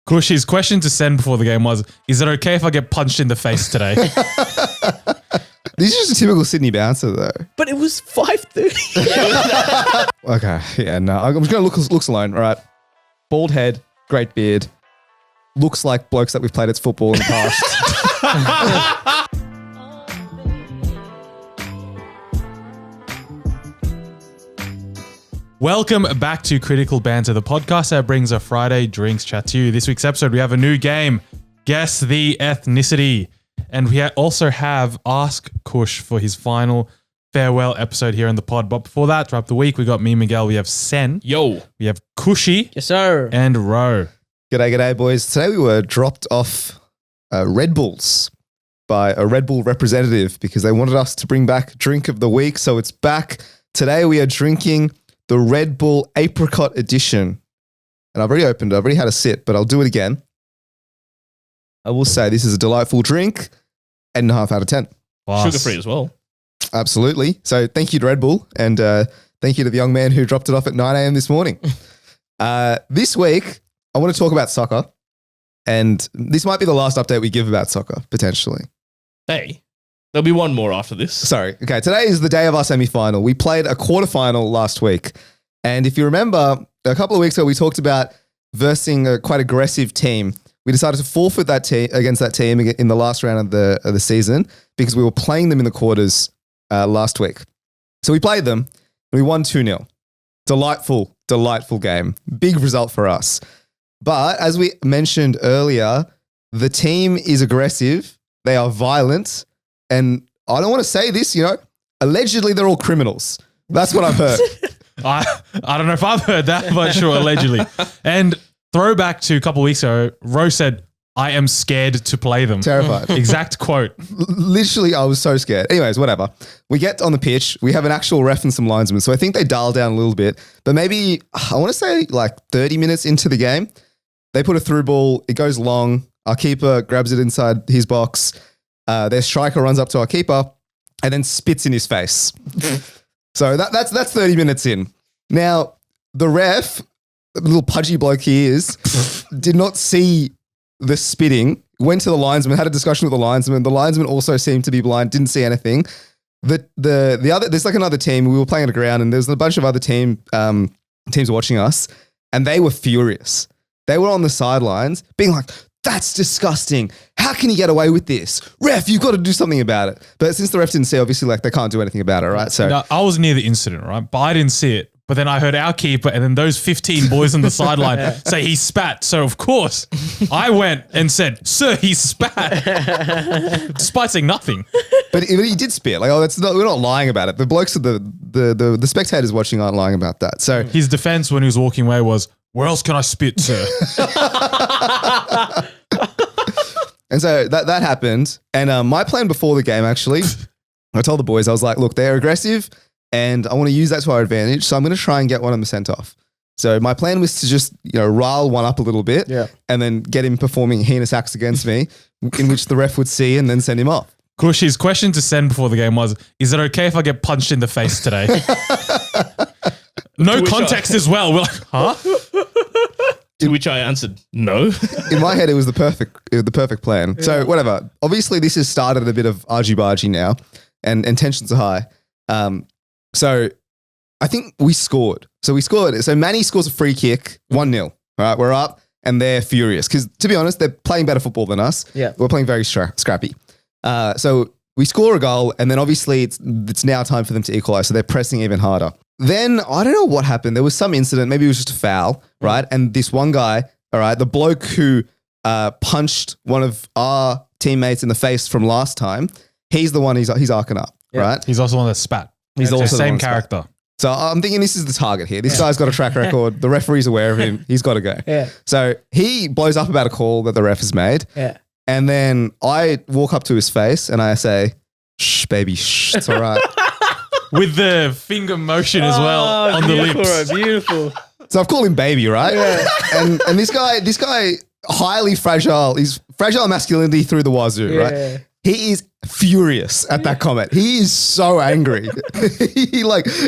KUSH'S question to send before the game was, is it okay if I get punched in the face today? This is just a typical Sydney bouncer, though. But it was 5:30. Okay, yeah, no. I'm just going to looks alone, all right? Bald head, great beard. Looks like blokes that we've played at football in the past. Welcome back to Critical Banter, the podcast that brings a Friday drinks chat to you. This week's episode, we have a new game, Guess the Ethnicity. And we also have Ask Kush for his final farewell episode here in the pod. But before that, throughout the week, we got me, Miguel, we have Sen. Yo. We have Kushi. Yes, sir. And Ro. G'day, boys. Today we were dropped off Red Bulls by a Red Bull representative because they wanted us to bring back drink of the week. So it's back. Today we are drinking the Red Bull Apricot Edition. And I've already opened it. I've already had a sip, but I'll do it again. I will say this is a delightful drink, 8.5 out of 10. Plus. Sugar-free as well. Absolutely. So thank you to Red Bull and thank you to the young man who dropped it off at 9 a.m. this morning. This week, I want to talk about soccer. And this might be the last update we give about soccer, potentially. Hey, there'll be one more after this. Sorry. Okay, today is the day of our semi-final. We played a quarterfinal last week. And if you remember, a couple of weeks ago, we talked about versing a quite aggressive team. We decided to forfeit that team against that team in the last round of the season because we were playing them in the quarters last week. So we played them and we won 2-0. Delightful game. Big result for us. But as we mentioned earlier, the team is aggressive. They are violent. And I don't want to say this, allegedly they're all criminals. That's what I've heard. I don't know if I've heard that, but sure, allegedly. And throwback to a couple of weeks ago, Ro said, I am scared to play them. Terrified. Exact quote. Literally, I was so scared. Anyways, whatever. We get on the pitch. We have an actual ref and some linesmen. So I think they dial down a little bit. But maybe, I want to say like 30 minutes into the game, they put a through ball. It goes long. Our keeper grabs it inside his box. Their striker runs up to our keeper and then spits in his face. So that's 30 minutes in. Now, the ref, the little pudgy bloke he is, did not see the spitting, went to the linesman, had a discussion with the linesman. The linesman also seemed to be blind, didn't see anything. The other, there's like another team. We were playing at a ground and there's a bunch of other teams watching us and they were furious. They were on the sidelines being like, that's disgusting. How can you get away with this? Ref, you've got to do something about it. But since the ref didn't see, obviously like they can't do anything about it, right? So no, I was near the incident, right? But I didn't see it. But then I heard our keeper and then those 15 boys on the sideline say he spat. So of course I went and said, sir, he spat. Despite saying nothing. But he did spit. Like, we're not lying about it. The blokes of the spectators watching aren't lying about that. So his defense when he was walking away was, where else can I spit, sir? And so that happened. And my plan before the game, actually, I told the boys, I was like, look, they're aggressive and I want to use that to our advantage. So I'm going to try and get one of them sent off. So my plan was to just, rile one up a little bit and then get him performing heinous acts against me, in which the ref would see and then send him off. KUSH'S question to send before the game was, is it okay if I get punched in the face today? No context as well. We're like, huh? To which I answered, no. In my head, it was the perfect plan. Yeah. So whatever. Obviously, this has started a bit of argy-bargy now and tensions are high. So I think we scored. So Manny scores a free kick, 1-0. All right, we're up and they're furious because, to be honest, they're playing better football than us. Yeah. We're playing very scrappy. So we score a goal and then obviously it's now time for them to equalize. So they're pressing even harder. Then I don't know what happened. There was some incident. Maybe it was just a foul, right? And this one guy, all right, the bloke who punched one of our teammates in the face from last time, he's the one he's arcing up, right? He's also the one that spat. He's also the same character. So I'm thinking this is the target here. This guy's got a track record. The referee's aware of him. He's got to go. Yeah. So he blows up about a call that the ref has made. Yeah. And then I walk up to his face and I say, shh, baby, shh, it's all right. With the finger motion as well on the lips. Beautiful. So I've called him baby, right? Yeah. And this guy, highly fragile. He's fragile masculinity through the wazoo, right? He is furious at that comment. He is so angry.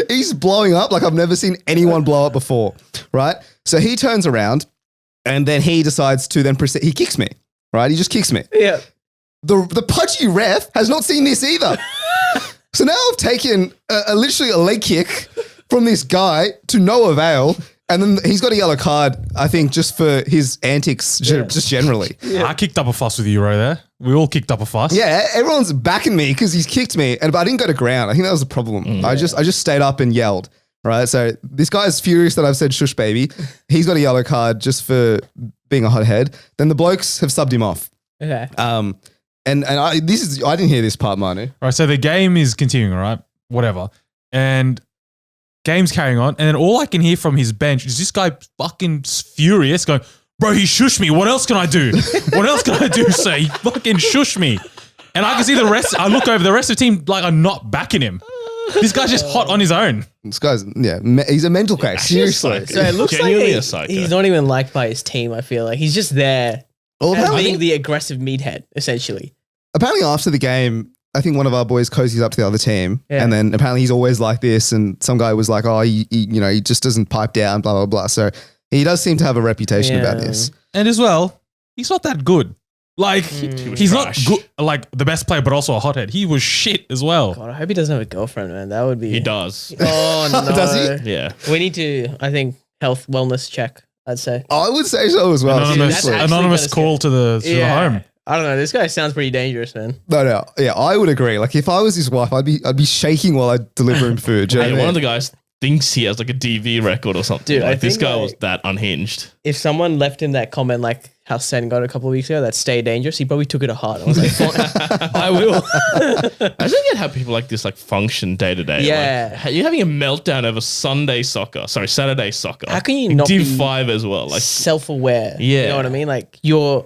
He's blowing up like I've never seen anyone blow up before, right? So he turns around And then he decides to then proceed. He kicks me, right? He just kicks me. Yeah. The pudgy ref has not seen this either. So now I've taken literally a leg kick from this guy to no avail. And then he's got a yellow card, I think, just for his antics, just generally. I kicked up a fuss with you right there. We all kicked up a fuss. Yeah, everyone's backing me because he's kicked me, but I didn't go to ground. I think that was the problem. I just stayed up and yelled. Right, so this guy's furious that I've said shush baby. He's got a yellow card just for being a hothead. Then the blokes have subbed him off. Okay. And I didn't hear this part, Manu. Right, so the game is continuing, all right? Whatever. And game's carrying on. And then all I can hear from his bench is this guy fucking furious going, bro, he shushed me. What else can I do? What else can I do, sir? He fucking shushed me. And I can see the rest. I look over, the rest of the team like are not backing him. This guy's just hot on his own. This guy's, he's a mental case. Seriously. So it looks Genuinely a like psycho. he's not even liked by his team, I feel like. He's just there Well, as apparently, being the aggressive meathead, essentially. apparently after the game, I think one of our boys cozies up to the other team. Yeah. And then apparently he's always like this. And some guy was like, oh, he just doesn't pipe down, blah, blah, blah. So he does seem to have a reputation Yeah. about this. And as well, he's not that good. Like, was he's trash. not good, like the best player, but also a hothead. He was shit as well. God, I hope he doesn't have a girlfriend, man. That would be... He does. Oh, no. Does Yeah. We need to, I think, health wellness check, I'd say. I would say so as well. Anonymous, that's actually anonymous kinda call to the home. I don't know. This guy sounds pretty dangerous, man. No. Yeah, I would agree. Like if I was his wife, I'd be shaking while I deliver him food. Do you know Hey, what I one of mean? the guys thinks he has like a DV record or something. Dude, I like this think, guy like- was that unhinged. If someone left him that comment like how Sen got a couple of weeks ago, that stay dangerous, he probably took it to heart. I was like, I will. I don't get how people like this like function day to day. Yeah. Like, you're having a meltdown over Saturday soccer. How can you In not Div be 5 as well? Like self-aware? Yeah. You know what I mean? Like you're,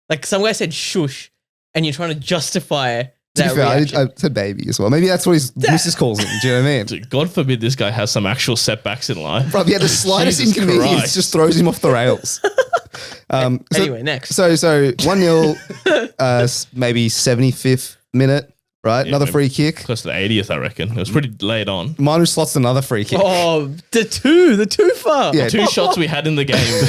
like some guy said shush and you're trying to justify To be that fair, reaction. I said baby as well. Maybe that's what his missus calls him. Do you know what I mean? dude, God forbid this guy has some actual setbacks in life. Bro, yeah, the slightest Jesus inconvenience Christ. just throws him off the rails. Anyway, next. So 1-0, maybe 75th minute, right? Yeah, Another maybe. free kick. Close to the 80th, I reckon. It was pretty late on. Manu slots another free kick. Oh, the twofer. Yeah. Two shots we had in the game.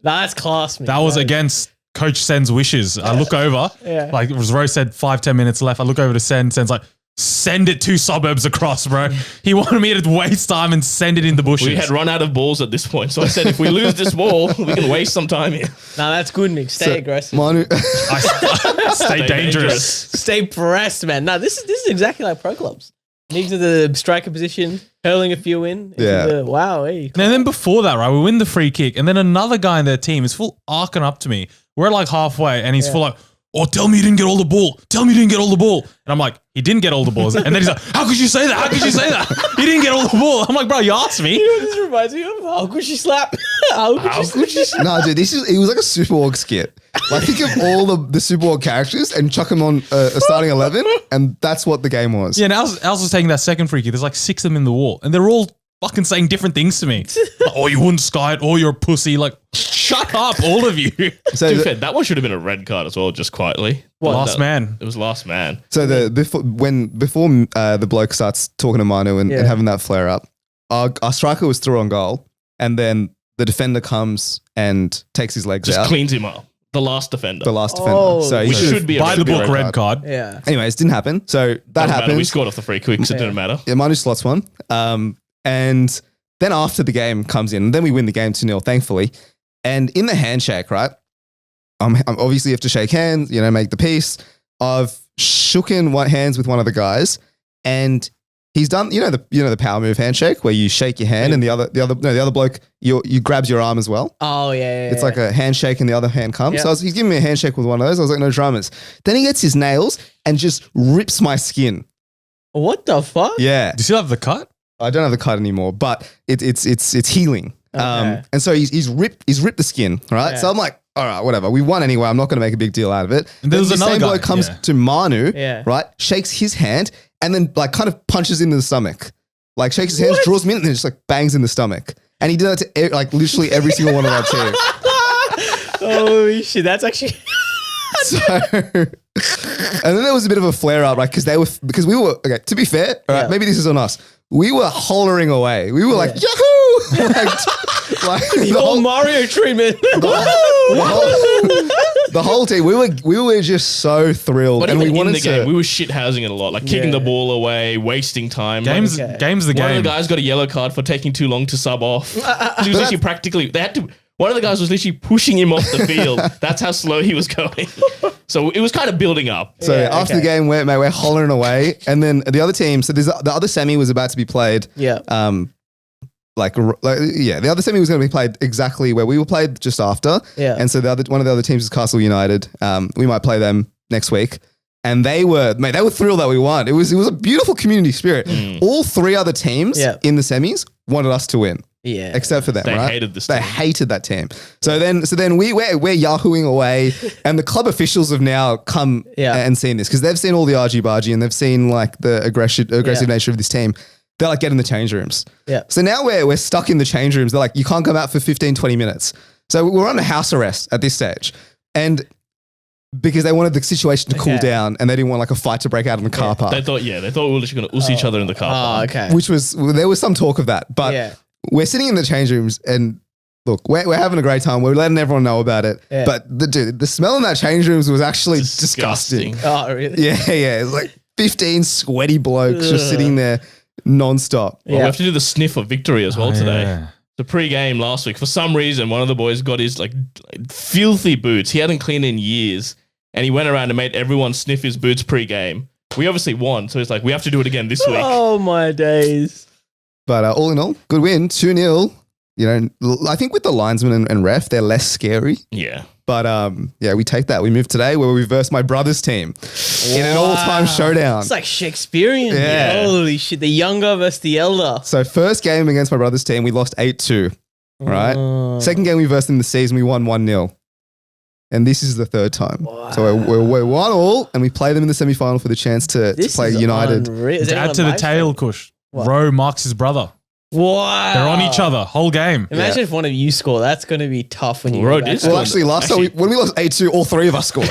That's class, man. That was against Coach Sen's wishes. I look over, Yeah. like Rose said, 5-10 minutes left. I look over to Sen. Sen's like, send it 2 suburbs across, bro. He wanted me to waste time and send it in the bushes. We had run out of balls at this point. So I said, if we lose this ball, we can waste some time here. Nah, that's good, Mick. Stay aggressive. Manu, I stay dangerous. Stay pressed, man. No, this is exactly like pro clubs. Into the striker position, hurling a few in. Yeah. Wow, hey. And then before that, right, we win the free kick, and then another guy in their team is full arcing up to me. We're like halfway, and he's full like, oh, tell me you didn't get all the ball. Tell me you didn't get all the ball. And I'm like, he didn't get all the balls. And then he's like, how could you say that? How could you say that? He didn't get all the ball. I'm like, bro, you asked me. You know what this reminds me of? How could she slap? How could she slap? no, dude, it was like a Super Org skit. Like think of all the Super Org characters and chuck them on a starting 11, and that's what the game was. Yeah, and Els was taking that second free kick. There's like 6 of them in the wall, and they're all fucking saying different things to me. Like, oh, you wouldn't sky it, or you're a pussy. Like, shut up, all of you. So To be the- fair, that one should have been a red card as well, just quietly. Last man. It was last man. So before the bloke starts talking to Manu and having that flare up, our striker was through on goal, and then the defender comes and takes his legs Just out. cleans him up. The last defender. The last defender. Oh, So he Which should've- should be a By the book, red red card. Yeah. Anyways, didn't happen. So that Doesn't matter. We happens. scored off the free kick, so it didn't matter. Yeah, Manu slots one. And then after the game comes in, and then we win the game 2-0, thankfully. And in the handshake, right? I'm obviously have to shake hands, make the peace. I've shooken hands with one of the guys, and he's done, the power move handshake where you shake your hand, and the other bloke you grabs your arm as well. Oh, yeah. It's like a handshake and the other hand comes. Yeah. So he's giving me a handshake with one of those. I was like, no dramas. Then he gets his nails and just rips my skin. What the fuck? Yeah. Do you still have the cut? I don't have the cut anymore, but it's healing. Okay. And so he's ripped the skin, right? Yeah. So I'm like, all right, whatever. We won anyway. I'm not going to make a big deal out of it. And there was Then the another same guy, bloke comes yeah. to Manu, Yeah. right? Shakes his hand and then like kind of punches into the stomach. Like shakes his hands, draws him in, and then just like bangs in the stomach. And he did that to like literally every single one of our team. Holy shit, that's actually... So, and then there was a bit of a flare up, right? Because we were, okay, to be fair, all right, Yeah. maybe this is on us. We were hollering away. We were like, Yahoo! like The whole Mario treatment. the whole team. We were just so thrilled, But and even we in wanted the game, to. we were shithousing it a lot, like kicking Yeah. the ball away, wasting time. Game's Like, game's the one of game. the guys got a yellow card for taking too long to sub off. He was literally practically. They had to. One of the guys was literally pushing him off the field. That's how slow he was going. So it was kind of building up. So Yeah, after okay. the game, we're hollering away, and then the other team. So the other semi was about to be played. Yeah. The other semi was going to be played exactly where we were played just after. Yeah. And so one of the other teams is Castle United. We might play them next week. And they were thrilled that we won. It was a beautiful community spirit. All three other teams Yeah. in the semis wanted us to win. Yeah. Except for them, They right? hated this They team. hated that team. So then we're yahooing away, and the club officials have now come Yeah. and seen this because they've seen all the argy-bargy and they've seen like the aggressive Yeah. nature of this team. They're like, get in the change rooms. Yeah. So now we're stuck in the change rooms. They're like, you can't come out for 15, 20 minutes. So we're on a house arrest at this stage. And because they wanted the situation to cool Okay. down and they didn't want like a fight to break out in the car park. They thought we were literally going to us each other in the car Oh, park. okay. There was some talk of that. But Yeah. we're sitting in the change rooms and look, we're having a great time. We're letting everyone know about it. Yeah. But the smell in that change rooms was actually disgusting. Oh, really? Yeah. It's like 15 sweaty blokes just Ugh. sitting there nonstop. Well, we have to do the sniff of victory as well today. Yeah. The pre-game last week, for some reason, one of the boys got his like filthy boots. He hadn't cleaned in years, and he went around and made everyone sniff his boots pre-game. We obviously won, so it's like we have to do it again this week. Oh, my days. But all in all, good win, 2-0. You know, I think with the linesman and ref, they're less scary. Yeah, But we take that. We moved today where we versed my brother's team in an all-time showdown. It's like Shakespearean. Yeah. Holy shit. The younger versus the elder. So first game against my brother's team, we lost 8-2. Right. Second game we versed in the season, we won 1-0. And this is the third time. So we're 1-1, and we play them in the semi-final for the chance to play United. To add to the tale, Kush, What? Rowe marks his brother. Wow. They're on each other whole game. Imagine if one of you score. That's going to be tough when you Rowe go back. did Well, score. actually, last time when we lost 8-2, all three of us scored.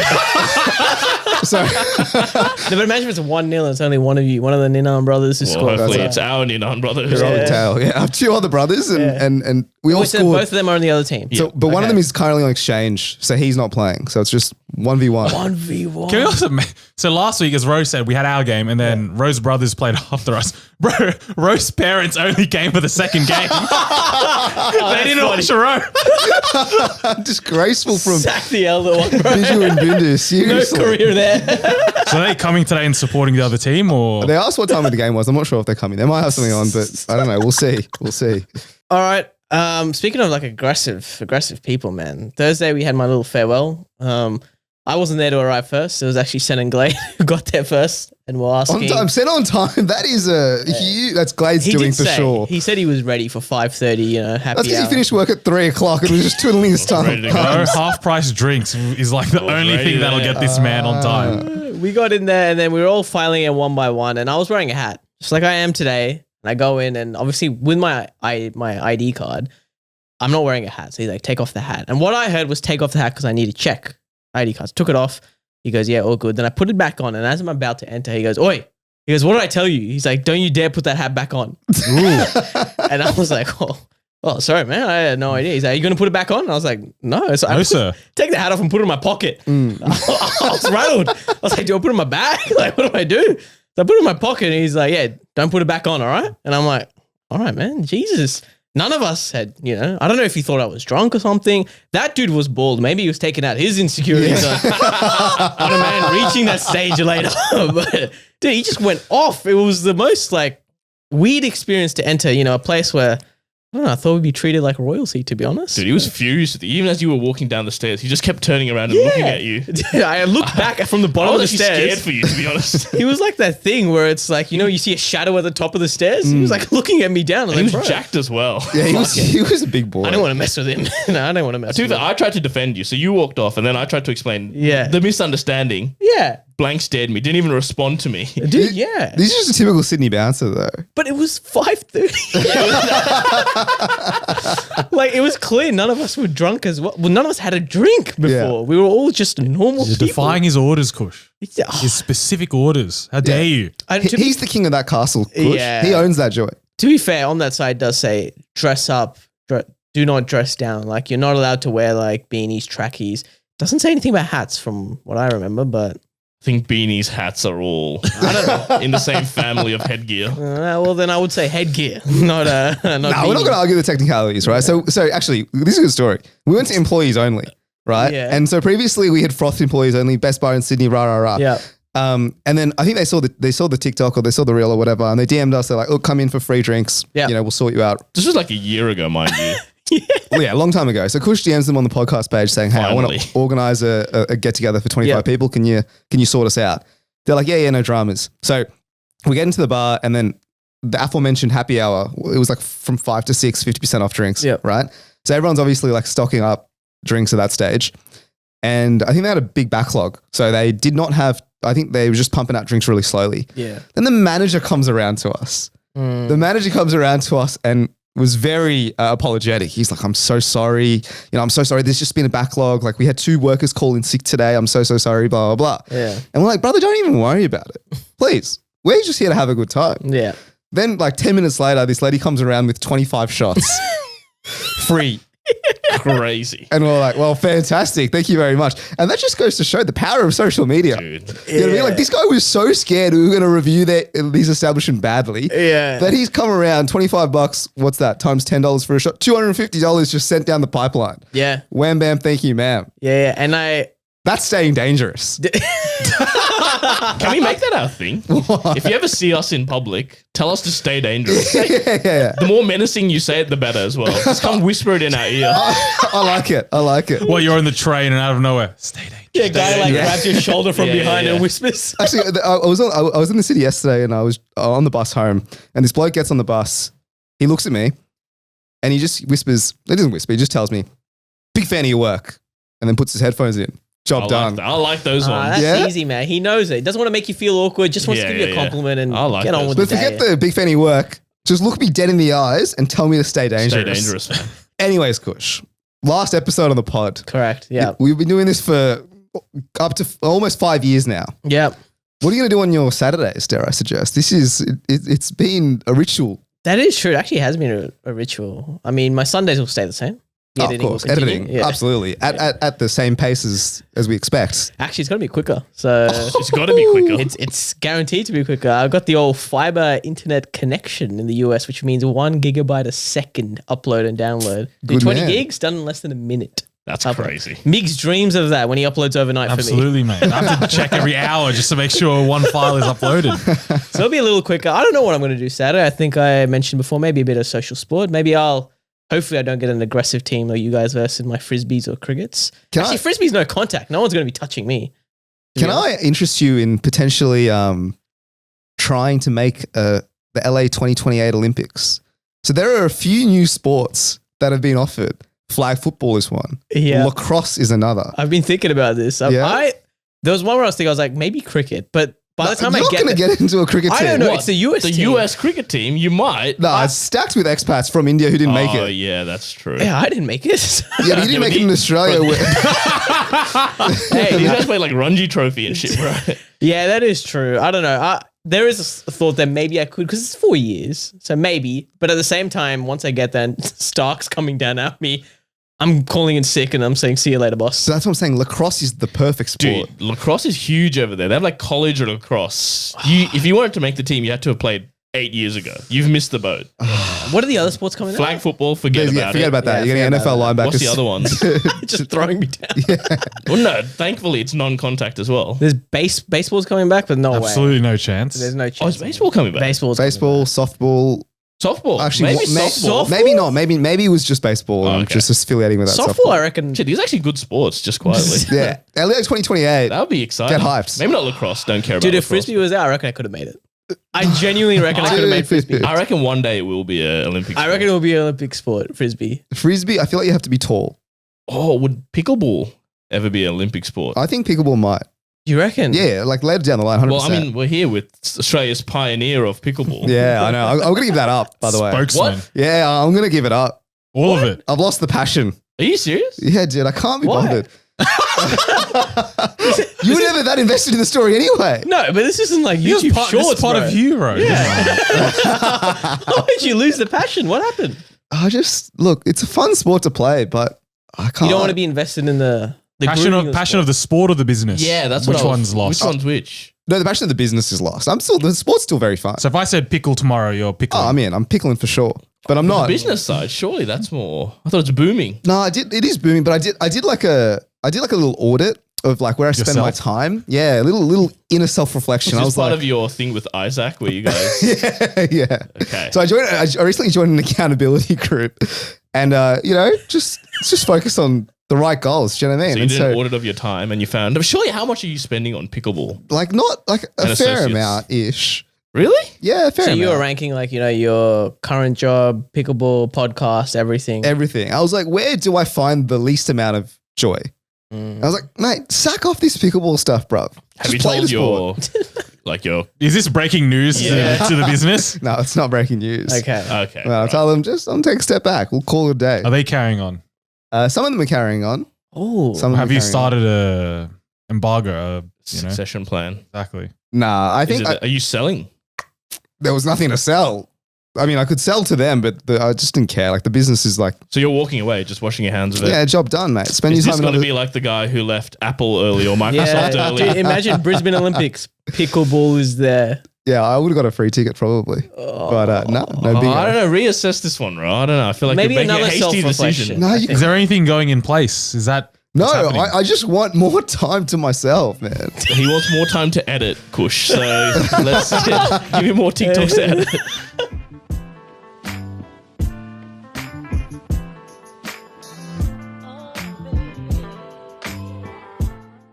So No, but imagine if it's 1-0 and it's only one of you, one of the Ninan brothers who well, scored. hopefully That's it's our Ninan brother. they're on the Yeah. tail. Yeah, I have two other brothers, and we all Wait, so scored. both of them are on the other team. So, but one of Okay. them is currently on exchange, so he's not playing. So it's just 1v1. 1v1. Can we also so last week, as Rose said, we had our game, and then Rose's brothers played after us. Bro, Rose's parents only came for the second game. They didn't watch a row. Disgraceful from Sack the elder one, bro. Biju and Bindu. No Seriously. career there. So are they coming today and supporting the other team, or They asked what time of the game was. I'm not sure if they're coming. They might have something on, but I don't know. We'll see. We'll see. All right. Speaking of like aggressive people, man. Thursday we had my little farewell. I wasn't there to arrive first. It was actually Sen and Glade who got there first, and we're asking. On time. Sent on time. That is huge. That's Glade's He doing did for say, sure. He said he was ready for 5:30. You know, That's happy because hour. he finished work at 3 o'clock and was just twiddling his Ready to tongue. go. no half price drinks is like the only ready thing that'll there. get this man on time. We got in there, and then we were all filing in one by one, and I was wearing a hat, just like I am today. And I go in, and obviously with my ID card, I'm not wearing a hat. So he's like, take off the hat. And what I heard was take off the hat because I need to check ID cards. Took it off. He goes, yeah, all good. Then I put it back on, and as I'm about to enter, he goes, oi. He goes, what did I tell you? He's like, don't you dare put that hat back on. And I was like, oh, sorry, man. I had no idea. He's like, are you going to put it back on? And I was like, no. So No, sir. Take the hat off and put it in my pocket. I was rattled. I was like, do I put it in my bag? Like, what do I do? So I put it in my pocket, and he's like, yeah, don't put it back on, all right? And I'm like, all right, man, Jesus. None of us had, I don't know if he thought I was drunk or something. That dude was bald. Maybe he was taking out his insecurities on a man reaching that stage later. But dude, he just went off. It was the most like weird experience to enter, a place where I don't know, I thought we'd be treated like royalty, to be honest. Dude, he was fused with you. Even as you were walking down the stairs, he just kept turning around and looking at you. Dude, I looked back from the I bottom of the was actually stairs. scared for you, to be honest. He was like that thing where it's like, you see a shadow at the top of the stairs? He was like looking at me down. I He was was like, bro, jacked as well. Yeah, he was a big boy. I don't want to mess with him. No, I don't want to mess with Dude, him. I tried to defend you. So you walked off, and then I tried to explain the misunderstanding. Yeah. Blank stared me, didn't even respond to me. Dude, yeah. This is just a typical Sydney bouncer, though. But it was 5:30. Like, it was clear none of us were drunk as well. Well, none of us had a drink before. Yeah. We were all just normal You're people. defying his orders, Kush. Yeah. His specific orders. How dare you? I- to be- He's the king of that castle, Kush. Yeah. He owns that joint. To be fair, on that side, it does say dress up, do not dress down. Like, you're not allowed to wear like beanies, trackies. Doesn't say anything about hats from what I remember, but I think beanies, hats are all I don't know, in the same family of headgear. well, then I would say headgear, not No, we're not beanie. going to argue the technicalities, right? So actually, this is a good story. We went to employees only, right? Yeah. And so previously we had froth employees only, Best Bar in Sydney, rah, rah, rah. Yeah. And then I think they saw the TikTok or they saw the reel or whatever, and they DM'd us. They're like, "Oh, come in for free drinks. Yeah. We'll sort you out." This was like a year ago, mind you. Well, yeah, a long time ago. So Kush DMs them on the podcast page saying, "Hey, I want Finally. to organize a get together for 25 Yeah. people. Can you sort us out?" They're like, "Yeah, no dramas." So we get into the bar, and then the aforementioned happy hour. It was like from 5 to 6, 50% off drinks. Yeah. Right. So everyone's obviously like stocking up drinks at that stage, and I think they had a big backlog. So they did not have. I think they were just pumping out drinks really slowly. Yeah. Then the manager comes around to us. The manager comes around to us and was very apologetic. He's like, "I'm so sorry. I'm so sorry. There's just been a backlog. Like we had 2 workers call in sick today. I'm so sorry, blah, blah, blah." Yeah. And we're like, "Brother, don't even worry about it. Please. We're just here to have a good time." Yeah. Then like 10 minutes later, this lady comes around with 25 shots. Free. Crazy. And we're like, "Well, fantastic. Thank you very much." And that just goes to show the power of social media. Dude. You know what I mean? Like this guy was so scared we were going to review his establishment badly. Yeah. That he's come around, $25. What's that? Times $10 for a shot. $250 just sent down the pipeline. Yeah. Wham bam, thank you, ma'am. Yeah. And That's staying dangerous. Can we make that our thing? If you ever see us in public, tell us to stay dangerous. yeah. The more menacing you say it, the better as well. Just come whisper it in our ear. I like it. I like it. Well, you're in the train and out of nowhere, stay dangerous. yeah, guy like Yeah. grabs your shoulder from Yeah, behind yeah, and yeah. whispers. Actually, I was in the city yesterday and I was on the bus home and this bloke gets on the bus. He looks at me and he just whispers. He doesn't whisper. He just tells me, "Big fan of your work," and then puts his headphones in. Job done. I like those ones. That's Yeah? easy, man. He knows it. He doesn't want to make you feel awkward. Just wants to Yeah, give you a yeah, yeah. compliment and I like get on those. with But the day. forget the big fan of your work. Just look me dead in the eyes and tell me to stay dangerous. Stay dangerous, man. Anyways, Kush, last episode on the pod. Correct. Yeah. We've been doing this for up to almost 5 years now. Yeah. What are you going to do on your Saturdays, dare I suggest? It's been a ritual. That is true. It actually has been a ritual. I mean, my Sundays will stay the same. The Oh, of editing will course, continue. editing. Yeah. Absolutely. At the same pace as we expect. Actually, it's going to be quicker. So It's got to be quicker. it's guaranteed to be quicker. I've got the old fiber internet connection in the US, which means 1 gigabyte a second upload and download. Do Good 20 man. gigs done in less than a minute. That's Upload. crazy. Migs dreams of that when he uploads overnight for me. Absolutely, mate. I have to check every hour just to make sure one file is uploaded. So it'll be a little quicker. I don't know what I'm going to do Saturday. I think I mentioned before, maybe a bit of social sport. Hopefully I don't get an aggressive team like you guys versus my frisbees or crickets. Can Actually, frisbees no contact. No one's going to be touching me. Can I interest you in potentially trying to make the LA 2028 Olympics? So there are a few new sports that have been offered. Flag football is one. Yeah. Lacrosse is another. I've been thinking about this. Yeah? There was one where I was thinking, I was like, maybe cricket. But by the time You're I not get going to get into a cricket team. I don't know. What? It's the US The team. US cricket team, you might. No, it's stacked with expats from India who didn't make Oh, it. yeah, that's true. Yeah, I didn't make it. Yeah, but you didn't make it in Australia. Hey, these guys play like Ranji Trophy and shit, right? Yeah, that is true. I don't know. There is a thought that maybe I could, because it's 4 years. So maybe. But at the same time, once I get that, Stark's coming down at me, I'm calling in sick and I'm saying, see you later, boss. So that's what I'm saying. Lacrosse is the perfect sport. Dude, lacrosse is huge over there. They have like college lacrosse. If you wanted to make the team, you had to have played 8 years ago. You've missed the boat. What are the other sports coming Flag football, forget about Forget it. about that. Yeah, You're getting forget NFL linebackers. What's the other ones? out? Just throwing me down. Well, no, thankfully it's non-contact as well. There's baseball's coming back, but no way. Absolutely no chance. There's no chance. Oh, is baseball coming back? Baseball's Baseball, softball. Softball. Actually, Maybe softball. Maybe not. Maybe it was just baseball. Oh, and okay. just affiliating with that softball, I reckon. Shit, these are actually good sports, just quietly. Yeah, LA 2028. That would be exciting. Get hyped. Maybe not lacrosse. Don't care Dude, about if lacrosse. frisbee was there, I reckon I could have made it. I genuinely reckon I could have made frisbee. I reckon one day it will be an Olympic I sport. reckon it will be an Olympic sport, frisbee. Frisbee. I feel like you have to be tall. Oh, would pickleball ever be an Olympic sport? I think pickleball might. You reckon? Yeah, like later down the line, 100%. Well, I mean, we're here with Australia's pioneer of pickleball. yeah, I know. I'm going to give that up, by the way. Spokesman. What? Yeah, I'm going to give it up. All of it. I've lost the passion. Are you serious? Yeah, dude, I can't be Why? bothered. You were never that invested in the story anyway. No, but this isn't like This YouTube is part, Shorts, this is part bro. of you, bro. Why did you lose the passion? What happened? Look, it's a fun sport to play, but I can't. You don't want to be invested in the Passion grooming of the sport or the business. Yeah, that's which what one's lost. Which one's which? No, the passion of the business is lost. The sport's still very fun. So if I said pickle tomorrow, you're pickling. I'm in. I'm pickling for sure, but I'm not. The business side, surely that's more. I thought it's booming. No, it is booming, but I did like a little audit of like where I spend my Yourself? time. Yeah, a little inner self-reflection. Is I this was part like, of your thing with Isaac where you guys... yeah. Okay. So I recently joined an accountability group, and just focus on the right goals. Do you know what I mean? So you And did an audit of your time and you found... Surely how much are you spending on pickleball? like not like a And fair associates. amount ish. Really? Yeah, a fair So amount. you were ranking like, your current job, pickleball, podcast, everything. Everything. I was like, where do I find the least amount of joy? I was like, mate, sack off this pickleball stuff, bro. Have you told your... your... Is this breaking news Yeah. to the business? No, it's not breaking news. Okay. Okay. Well, I'll right. tell them I'll take a step back. We'll call it a day. Are they carrying on? Some of them are carrying on. Oh. Some of them Have are you carrying started a embargo? Succession plan. Exactly. on. Nah, I think Are you selling? there was nothing to sell. I mean, I could sell to them, but I just didn't care. Like the business is like, So you're walking away, just washing your hands of it. yeah, job done, mate. Spend Is your this time. going to in be like the guy who left Apple early or Microsoft Yeah, early? dude, imagine Brisbane Olympics. Pickleball is there. yeah, I would have got a free ticket probably, but no big. I don't know. Reassess this one, right? I don't know. I feel like Maybe you're making a another hasty self-reflection. decision. No, Is there anything going in place? Is that no, what's happening? I just want more time to myself, man. He wants more time to edit, Kush. So let's give him more TikToks to edit.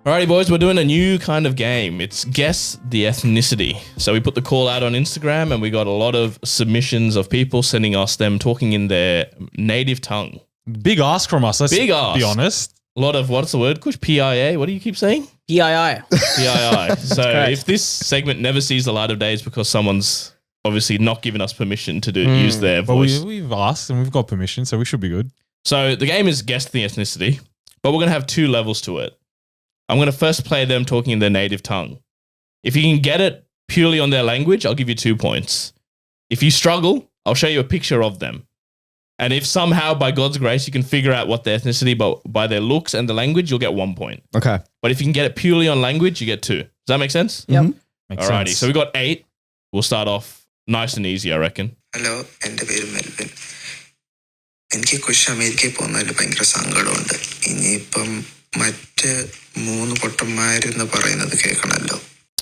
Alrighty, boys, we're doing a new kind of game. It's Guess the Ethnicity. So we put the call out on Instagram and we got a lot of submissions of people sending us them talking in their native tongue. Big ask from us? Let's Big ask. be honest. A lot of, what's the word, Kush? PIA? What do you keep saying? PII. PII. So correct. if this segment never sees the light of day, it's because someone's obviously not given us permission to use their But voice. we've asked and we've got permission, so we should be good. So the game is Guess the Ethnicity, but we're going to have two levels to it. I'm going to first play them talking in their native tongue. If you can get it purely on their language, I'll give you 2 points. If you struggle, I'll show you a picture of them. And if somehow, by God's grace, you can figure out what their ethnicity, but by their looks and the language, you'll get 1 point. Okay. But if you can get it purely on language, you get 2. Does that make sense? Yep. Makes Alrighty, sense. so we got 8. We'll start off nice and easy, I reckon. Hello എൻ്റെ പേര് Melvin എനിക്ക് കുഷ് അമേരിക്കയിൽ പോകുന്നതിൽ ഭയങ്കര സങ്കടമുണ്ട് ഇനിയിപ്പം മറ്റ് 3 പൊട്ടന്മാരെന്ന് പറയുന്നത് കേൾക്കണമല്ലോ.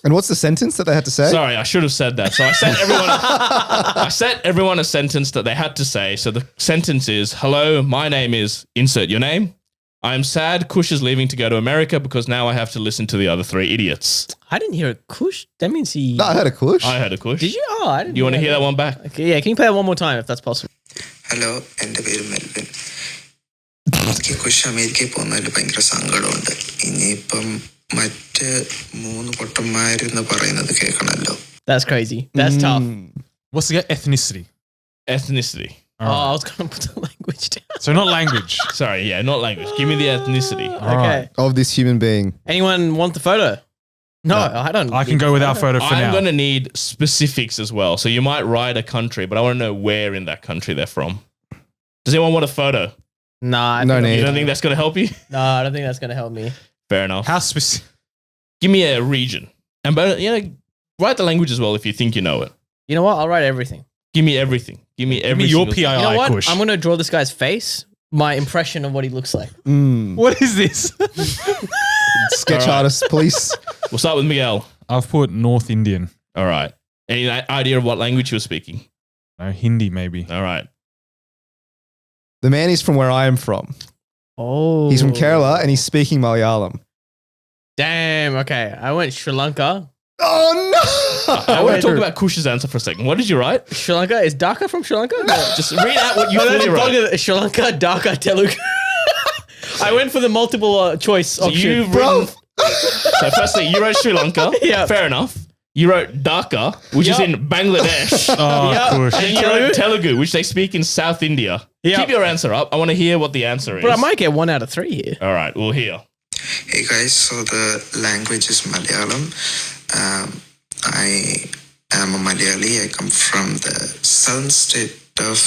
And what's the sentence that they had to say? Sorry, I should have said that. So I sent everyone a sentence that they had to say. So the sentence is, hello, my name is, insert your name. I am sad Kush is leaving to go to America because now I have to listen to the other 3 idiots. I didn't hear a kush. That means he. No, I heard a kush. I heard a Kush. Did you? Oh, I didn't. You want to hear that one back? Okay, yeah. Can you play it one more time if that's possible? Hello എൻ്റെ പേര് Melvin എനിക്ക് കുഷ് അമേരിക്കയിൽ പോകുന്നതിൽ ഭയങ്കര സങ്കടമുണ്ട് ഇനിയിപ്പം മറ്റ് 3 പൊട്ടന്മാരെന്ന് പറയുന്നത് കേൾക്കണമല്ലോ. That's crazy. That's tough. What's the ethnicity? Ethnicity. All right. Oh, I was gonna put the language down. So not language. Sorry, yeah, not language. Give me the ethnicity. All Okay. right. Of this human being. Anyone want the photo? No, I don't. I can need go the without photo for I'm now. going to need specifics as well. So you might write a country, but I want to know where in that country they're from. Does anyone want a photo? Nah, I No think- need. You don't think that's going to help you? No, I don't think that's gonna help me. Fair enough. How specific? Give me a region. And but write the language as well if you think you know it. You know what? I'll write everything. Give me everything. Give me Give every me your single PII, thing. You know what? Kush. I'm gonna draw this guy's face. My impression of what he looks like. What is this? Sketch All right. artist, please. We'll start with Miguel. I've put North Indian. All right. Any idea of what language you were speaking? No, Hindi maybe. All right. The man is from where I am from. Oh, He's from Kerala and he's speaking Malayalam. Damn. Okay, I went Sri Lanka. Oh no! I want to talk about Kush's answer for a second. What did you write? Sri Lanka is Dhaka from Sri Lanka? No. Just read out what you No, fully that's wrote. Bangladesh, Sri Lanka, Dhaka, Telugu. I went for the multiple choice So option. you've written. So firstly, you wrote Sri Lanka. Yeah. Fair enough. You wrote Dhaka, which is Yep. in Bangladesh. Oh, Yeah. Kush. And you wrote Telugu, which they speak in South India. Yeah. Keep your answer up. I want to hear what the answer is. But I might get 1 out of 3 here. All right, we'll hear. Hey guys, so the language is Malayalam. I am a Malayali. I come from the southern state of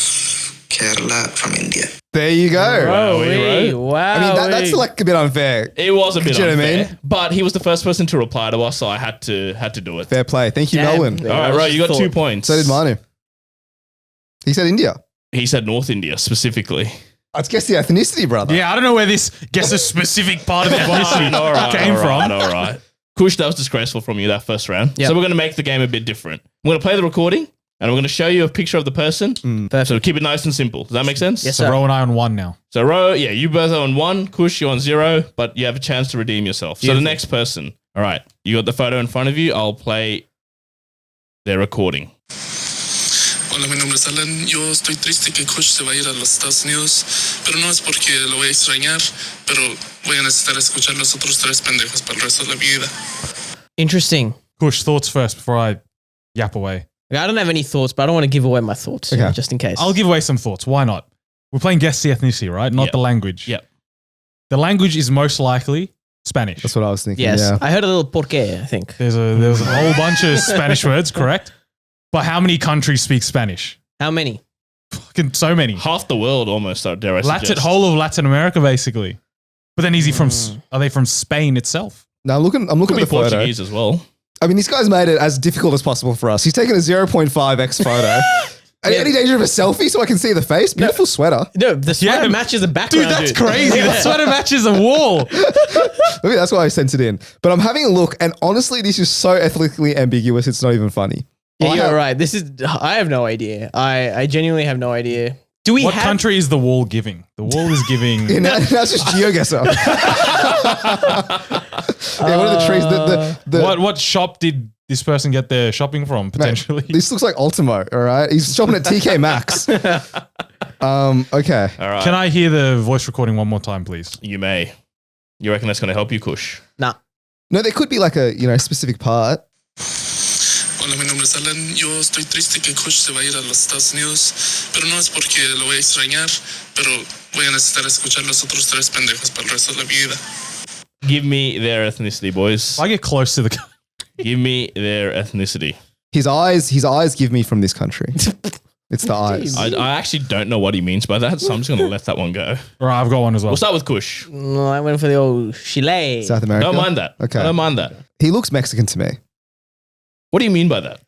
Kerala from India. There you go. Wow. I mean, that's like a bit unfair. It was a bit Do you know what I unfair, mean? but he was the first person to reply to us, so I had to do it. Fair play. Thank you, Damn. Melbourne. Yeah. All right, I right, you got just 2 points. So did Manu. He said India. He said North India specifically. Let's guess the ethnicity, brother. Yeah, I don't know where this guess a specific part of the ethnicity came from. All right. Kush, that was disgraceful from you that first round. Yep. So we're going to make the game a bit different. I'm going to play the recording and we're going to show you a picture of the person. Perfect. So keep it nice and simple. Does that make sense? Yes, So sir. Ro and I on 1 now. So Ro, yeah, you both are on 1. Kush, you're on 0, but you have a chance to redeem yourself. So the next person. All right. You got the photo in front of you. I'll play their recording. Hola, mi nombre es Alan. Yo estoy triste que Kush se va a ir a los Estados Unidos, pero no es porque lo voy a extrañar, pero voy a necesitar escuchar los otros 3 pendejos para el resto de la vida. Interesting. Kush, thoughts first before I yap away. I don't have any thoughts, but I don't want to give away my thoughts, Okay. just in case. I'll give away some thoughts. Why not? We're playing guess the ethnicity, right? Not Yep. the language. Yep. The language is most likely Spanish. That's what I was thinking. Yes. Yeah. I heard a little porque, I think. There was a whole bunch of Spanish words, correct? But how many countries speak Spanish? How many? Fucking so many. Half the world almost, dare I suggest. Whole of Latin America, basically. But then is he from? Are they from Spain itself? Now I'm looking Could at be the photo. Portuguese as well. I mean, this guy's made it as difficult as possible for us. He's taken a 0.5x photo. Any danger of a selfie so I can see the face? Beautiful sweater. No, the sweater Yeah. matches the background. Dude, that's crazy. The sweater matches a wall. Maybe that's why I sent it in. But I'm having a look, and honestly, this is so ethnically ambiguous, it's not even funny. Yeah, I you're have- right. I have no idea. I genuinely have no idea. Do we What have country is the wall giving? The wall is giving. Yeah, now, that's just GeoGuessr. Yeah, what are the trees? The What shop did this person get their shopping from, potentially? This looks like Ultimo, all right? He's shopping at TK Maxx. Okay. All right. Can I hear the voice recording one more time, please? You may. You reckon that's going to help you, Kush? Nah. No, there could be like a, specific part. Hola, mi nombre es Alan. Yo estoy triste que Kush se va a ir a los Estados Unidos, pero no es porque lo voy a extrañar, pero voy a necesitar escuchar los otros 3 pendejos para el resto de la vida. Give me their ethnicity, boys. I get close to the. Give me their ethnicity. His eyes give me from this country. It's the eyes. I actually don't know what he means by that, so I'm just going to let that one go. All right, I've got one as well. We'll start with Kush. No, I went for the old Chile. South America. Don't mind that. Okay. I don't mind that. He looks Mexican to me. What do you mean by that?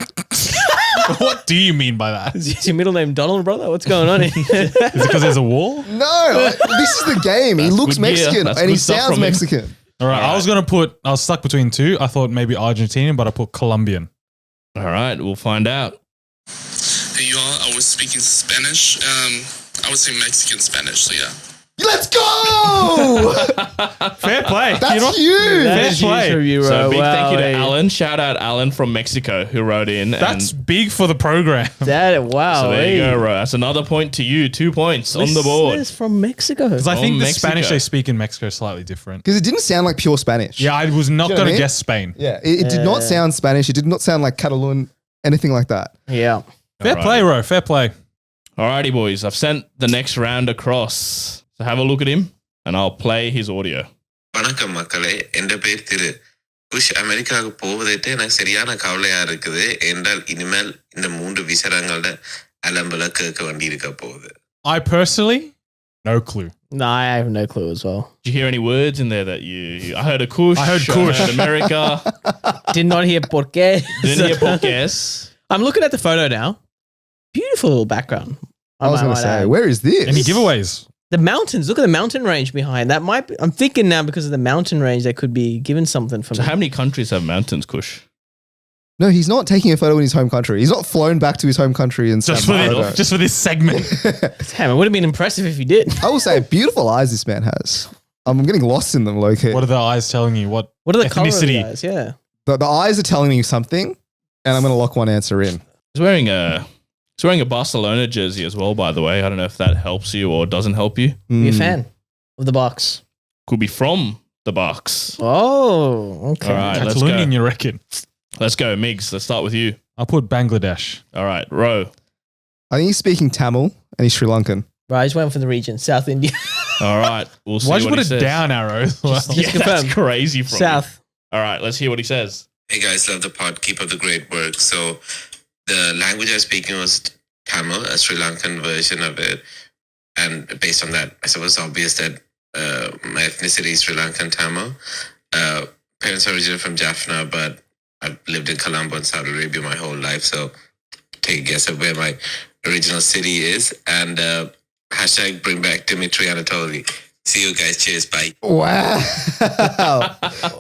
What do you mean by that? Is your middle name Donald, brother? What's going on here? Is it because there's a wall? No, this is the game. He That's looks good gear. Mexican That's and he good stuff sounds from him. Mexican. All right, I was stuck between 2. I thought maybe Argentinian, but I put Colombian. All right, we'll find out. Hey, y'all, I was speaking Spanish. I would say Mexican Spanish, so yeah. Let's go! Fair play. That's huge. That Fair is huge play. from you, So big thank you to hey. Alan. Shout out Alan from Mexico who wrote in. That's and big for the program. Wow. so there hey. you go, Ro. That's another point to you. 2 points on the board. Listeners from Mexico. Because I think From the Mexico. Spanish they speak in Mexico is slightly different. Because it didn't sound like pure Spanish. Yeah, I was not Do you know going what I to mean? guess Spain. Yeah, it did not sound Spanish. It did not sound like Catalan, anything like that. Yeah. Fair All play, right. Ro. Fair play. Alrighty, boys. I've sent the next round across. So have a look at him and I'll play his audio. வணக்கம் மக்களே என்ற பேர் திரு குஷ் அமெரிக்காவுக்கு போவதற்கு எனக்கு சரியான கவலையா இருக்குது என்றால் இனிமேல் இந்த 3 விசரங்களோட அலம்பல கேட்க வேண்டி இருக்க போகுது I personally, no clue. No, I have no clue as well. Did you hear any words in there that you... I heard a Kush. I heard Kush. I heard America. Did not hear porque. Didn't hear Portuguese. I'm looking at the photo now. Beautiful little background. I was going to say, add. where is this? Any giveaways? The mountains. Look at the mountain range behind. That might be, I'm thinking now because of the mountain range, they could be given something from So how many countries have mountains, Kush? No, he's not taking a photo in his home country. He's not flown back to his home country and Just snapped for, a photo. this, just for this segment. Damn, it would have been impressive if you did. I will say, beautiful eyes this man has. I'm getting lost in them, low-key. What are the eyes telling you? What What are the color of the ethnicity? eyes? Yeah. The eyes are telling me something, and I'm going to lock one answer in. He's wearing a Barcelona jersey as well, by the way. I don't know if that helps you or doesn't help you. Be a Mm. fan of the box. Could be from the box. Oh, okay. All right, let's Catalonian, go. you reckon? Let's go, Migs. Let's start with you. I'll put Bangladesh. All right, Ro. I think he's speaking Tamil, and he's Sri Lankan. Right, I just went for the region, South India. All right. We'll see Why'd you what put he a says. down arrow as well? Yeah, confirm. that's crazy from you. South. All right. Let's hear what he says. Hey guys, love the pod. Keep up the great work. So the language I was speaking was Tamil, a Sri Lankan version of it. And based on that, I suppose it's obvious that my ethnicity is Sri Lankan Tamil. Parents are originally from Jaffna, but I've lived in Colombo and Saudi Arabia my whole life. So take a guess at where my original city is. And hashtag bring back Dimitri Anatoly. See you guys. Cheers. Bye. Wow.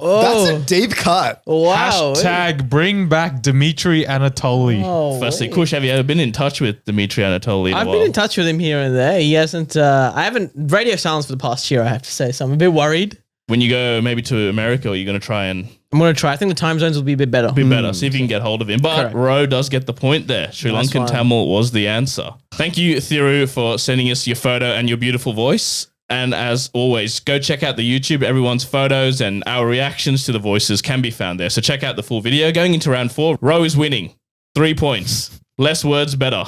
Oh, That's a deep cut. wow. Hashtag bring back Dimitri Anatoly. Oh, Firstly, wait. Kush, have you ever been in touch with Dimitri Anatoly? I've been in touch with him here and there. He hasn't. I haven't radio silence for the past year. I have to say, so I'm a bit worried. When you go maybe to America, you're going to try and I'm going to try. I think the time zones will be a bit better. be better. See if you can get hold of him. But Correct. Ro does get the point there. Sri Nice Lankan one. Tamil was the answer. Thank you, Thiru, for sending us your photo and your beautiful voice. And as always, go check out the YouTube. Everyone's photos and our reactions to the voices can be found there. So check out the full video. Going into round 4, Ro is winning. 3 points. Less words, better.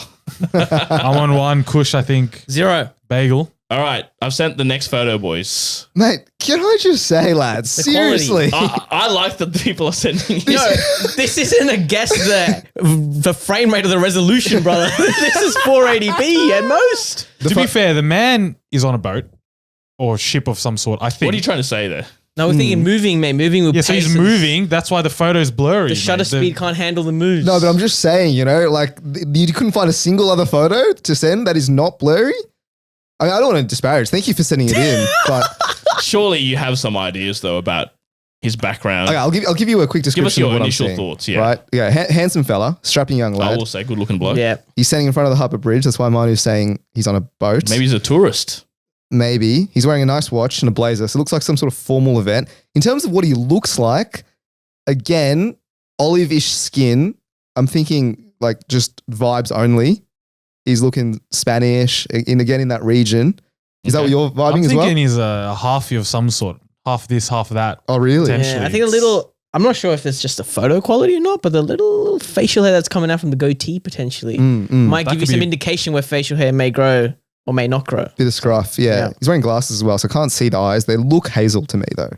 I'm on 1. Kush, I think. 0. Bagel. All right. I've sent the next photo, boys. Mate, can I just say, lads, The quality. seriously. I like that the people are sending you. No, this isn't a guess the frame rate of the resolution, brother. This is 480p at most. To be fair, the man is on a boat or ship of some sort, I think. What are you trying to say there? No, we're thinking moving, mate. Moving with Yeah, so he's pace. moving. That's why the photo's blurry. The shutter mate. speed can't handle the moves. No, but I'm just saying, like, you couldn't find a single other photo to send that is not blurry. I mean, I don't want to disparage. Thank you for sending it in, but Surely you have some ideas, though, about his background. okay, I'll give you a quick description Give us your of what initial I'm seeing. thoughts, yeah. Right? Yeah, handsome fella, strapping young I lad. will say good looking bloke. Yeah. He's standing in front of the Harbour Bridge. That's why Manu's saying he's on a boat. Maybe he's a tourist. Maybe. He's wearing a nice watch and a blazer. So it looks like some sort of formal event. In terms of what he looks like, again, olive-ish skin. I'm thinking like just vibes only. He's looking Spanish, again in that region. Is that Okay. what you're I'm vibing as well? thinking he's a halfie of some sort. Half this, half that. Oh, really? Potentially. Yeah, I think a little. I'm not sure if it's just a photo quality or not, but the little facial hair that's coming out from the goatee potentially might That give you could some be- indication where facial hair may grow or may not grow. Bit of scruff, yeah. Yeah. He's wearing glasses as well, so I can't see the eyes. They look hazel to me, though.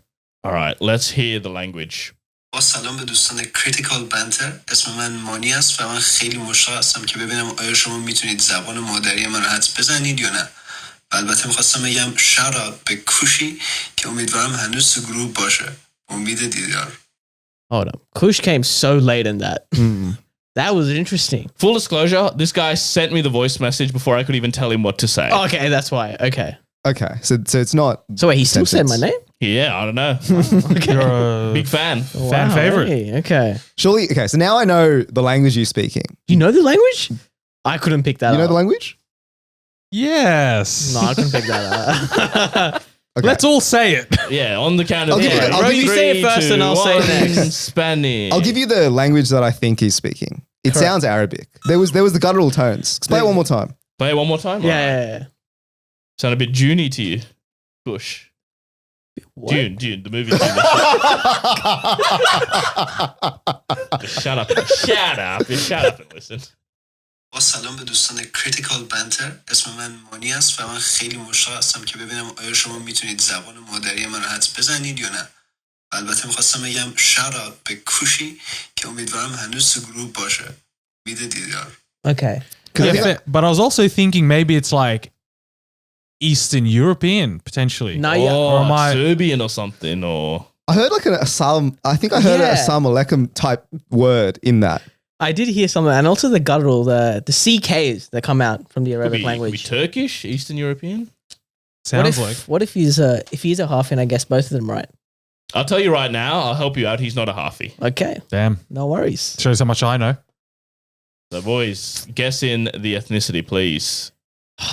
All right, let's hear the language. با سلام به دوستان کریتیکال بنتر. اسم من مانی است و من خیلی مشتاق هستم که ببینم آیا شما میتونید زبان مادری من رو حدس بزنید یا نه. و البته میخواستم بگم shout out به کوشی که امیدوارم هنوز تو گروه باشه. امید دیدار. Hold up. Kush came so late in that. That was interesting. Full disclosure, this guy sent me the voice message before I could even tell him what to say. Okay, that's why. Okay. Okay, so it's not. So wait, he still said my name? Yeah, I don't know. You're a Big fan. fan Wow, favorite. hey, okay. Surely, okay, so now I know the language you're speaking. You know the language? I couldn't pick that You know up. the language? Yes. No, I couldn't pick that up. Okay. Let's all say it. Yeah, on the count of I'll give you- three. I'll Bro, give you you- say it 3, first 2, and I'll say 1. next. Spanish. I'll give you the language that I think he's speaking. It Correct. sounds Arabic. There was the guttural tones. Explain it one more time. Play it one more time. Yeah, Alright. yeah, yeah. Sound a bit June-y to you. Push. What? June, the movie June. Just shut up. Just shut up and listen. با سلام به دوستان کریتیکال بنتر. اسم من مانی است و من خیلی مشتاق هستم که ببینم آیا شما میتونید زبان مادری من رو حدس بزنید یا نه. و البته میخواستم بگم shout out به کوشی که امیدوارم هنوز تو گروه باشه. امید دیدار. Okay. Yeah, but I was also thinking maybe it's like Eastern European, potentially. No, yeah. Or Or am I- Serbian or something, or I heard like an assam. I think I heard an Yeah. assam alaikum type word in that. I did hear something, and also the guttural, the CKs that come out from the could Arabic be language. Turkish, Eastern European. Sounds like. What if he's a half and I guess both of them right? I'll tell you right now. I'll help you out. He's not a halfie. Okay, Damn. no worries. Shows how much I know. So, boys, guess in the ethnicity, please.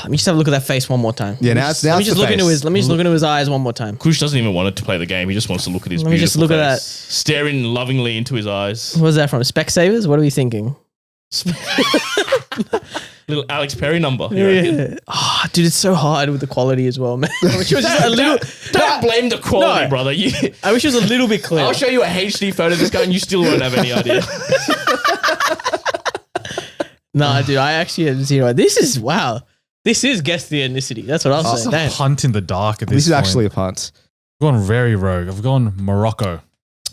Let me just have a look at that face one more time. Yeah, Let now me it's just- let me the just look into face. his. Let me just look into his eyes one more time. Kush doesn't even want it to play the game. He just wants to look at his Let me just beautiful look at face. Staring lovingly into his eyes. What was that from? Specsavers? What are we thinking? Little Alex Perry number. you reckon? Oh, dude, it's so hard with the quality as well, man. I wish it was just a little. Don't blame the quality, No. brother. I wish it was a little bit clear. I'll show you a HD photo of this guy and you still won't have any idea. Nah, dude, I actually had zero. This is wow. This is guess the ethnicity. That's what I was It's saying. a Damn. punt in the dark at this This is point. actually a punt. I've gone very rogue. I've gone Morocco.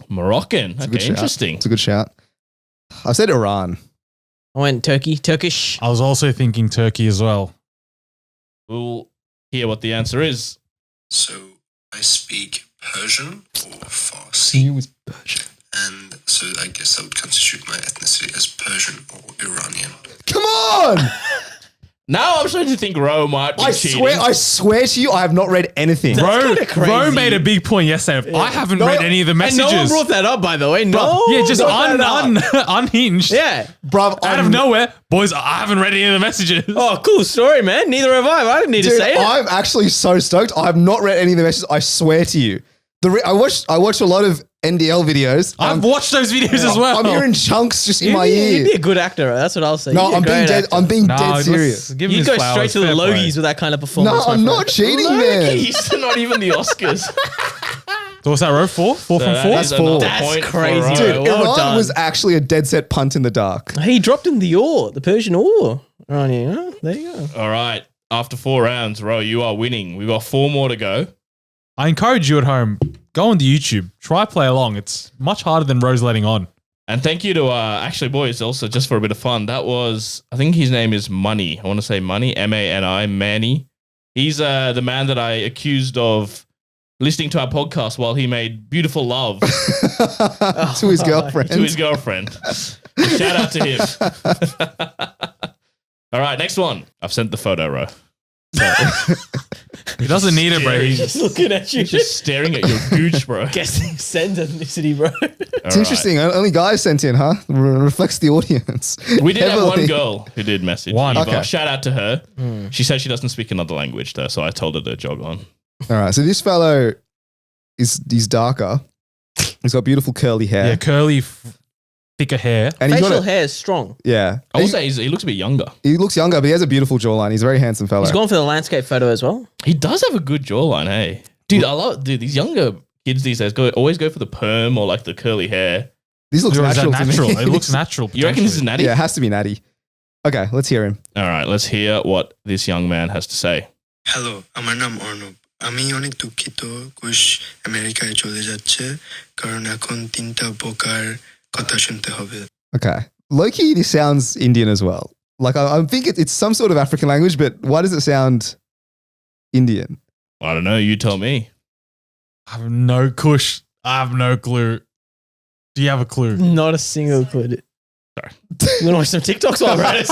Moroccan. It's a Okay, good shout. interesting. It's a good shout. I said Iran. I went Turkish. I was also thinking Turkey as well. We'll hear what the answer is. So I speak Persian or Farsi. was Persian. And so I guess I would constitute my ethnicity as Persian or Iranian. Come on! Now I'm starting to think Ro might be cheating. I swear to you, I have not read anything. Ro crazy. made a big point yesterday. I haven't read any of the And messages. no one brought that up, by the way. No. yeah, just brought that up. unhinged. Yeah. Bruv, Out of nowhere, boys, I haven't read any of the messages. Oh, cool story, man. Neither have I. I didn't need to Dude, say it. I'm actually so stoked. I have not read any of the messages. I swear to you. I watched a lot of NDL videos. I've watched those videos as well. I'm hearing chunks just in You'd my be- ear. You'd be a good actor. That's what I'll say. No, You'd be a I'm being great dead. actor. I'm being Nah, dead let's serious. give him You his go flowers, straight to the fair play. Logies with that kind of performance. No, I'm my not friend. cheating, man. He's not even the Oscars. So what's that, Ro? Four from That four? is That's four. another That's point for crazy, Ro. dude. Dude, Well Iran done. was actually a dead set punt in the dark. He dropped in the ore, the Persian ore. Right here. Huh? There you go. All right. After 4 rounds, Ro, you are winning. We've got 4 more to go. I encourage you at home, go on the YouTube, try play along. It's much harder than Rose letting on. And thank you to, actually, boys, also just for a bit of fun. That was, I think his name is Money. I want to say Money, M-A-N-I, Manny. He's the man that I accused of listening to our podcast while he made beautiful love To his girlfriend. to his girlfriend. Shout out to him. All right, next one. I've sent the photo, Ro. He doesn't need it, bro. Just looking at you. He's just staring at your gooch, bro. guessing send ethnicity, bro. It's interesting. Only guys sent in, huh? Reflects the audience. We did have one Heavily. girl who did message. One. Eva. Okay. Shout out to her. She said she doesn't speak another language, though, so I told her to jog on. All right. So this fellow he's darker. He's got beautiful curly hair. Yeah, curly, thicker hair. And he's got Facial a, hair is strong. yeah. I will say he looks a bit younger. He looks younger, but he has a beautiful jawline. He's a very handsome fellow. He's gone for the landscape photo as well. He does have a good jawline, hey? Dude, I love these younger kids these days always go for the perm or like the curly hair. This looks Or is that natural to me. natural? It looks natural. You reckon this is natty? Yeah, it has to be natty. Okay, let's hear him. All right, let's hear what this young man has to say. Hello আমার নাম অর্ণব আমি অনেক দুঃখিত কুশ আমেরিকায় চলে যাচ্ছে কারণ এখন 3টা বোকার কথা শুনতে হবে Okay. Low-key, this sounds Indian as well. Like, I think it's some sort of African language, but why does it sound Indian? I don't know. You tell me. I have no kush. I have no clue. Do you have a clue? Not a single clue. Sorry. You want to watch some TikToks while we're at it?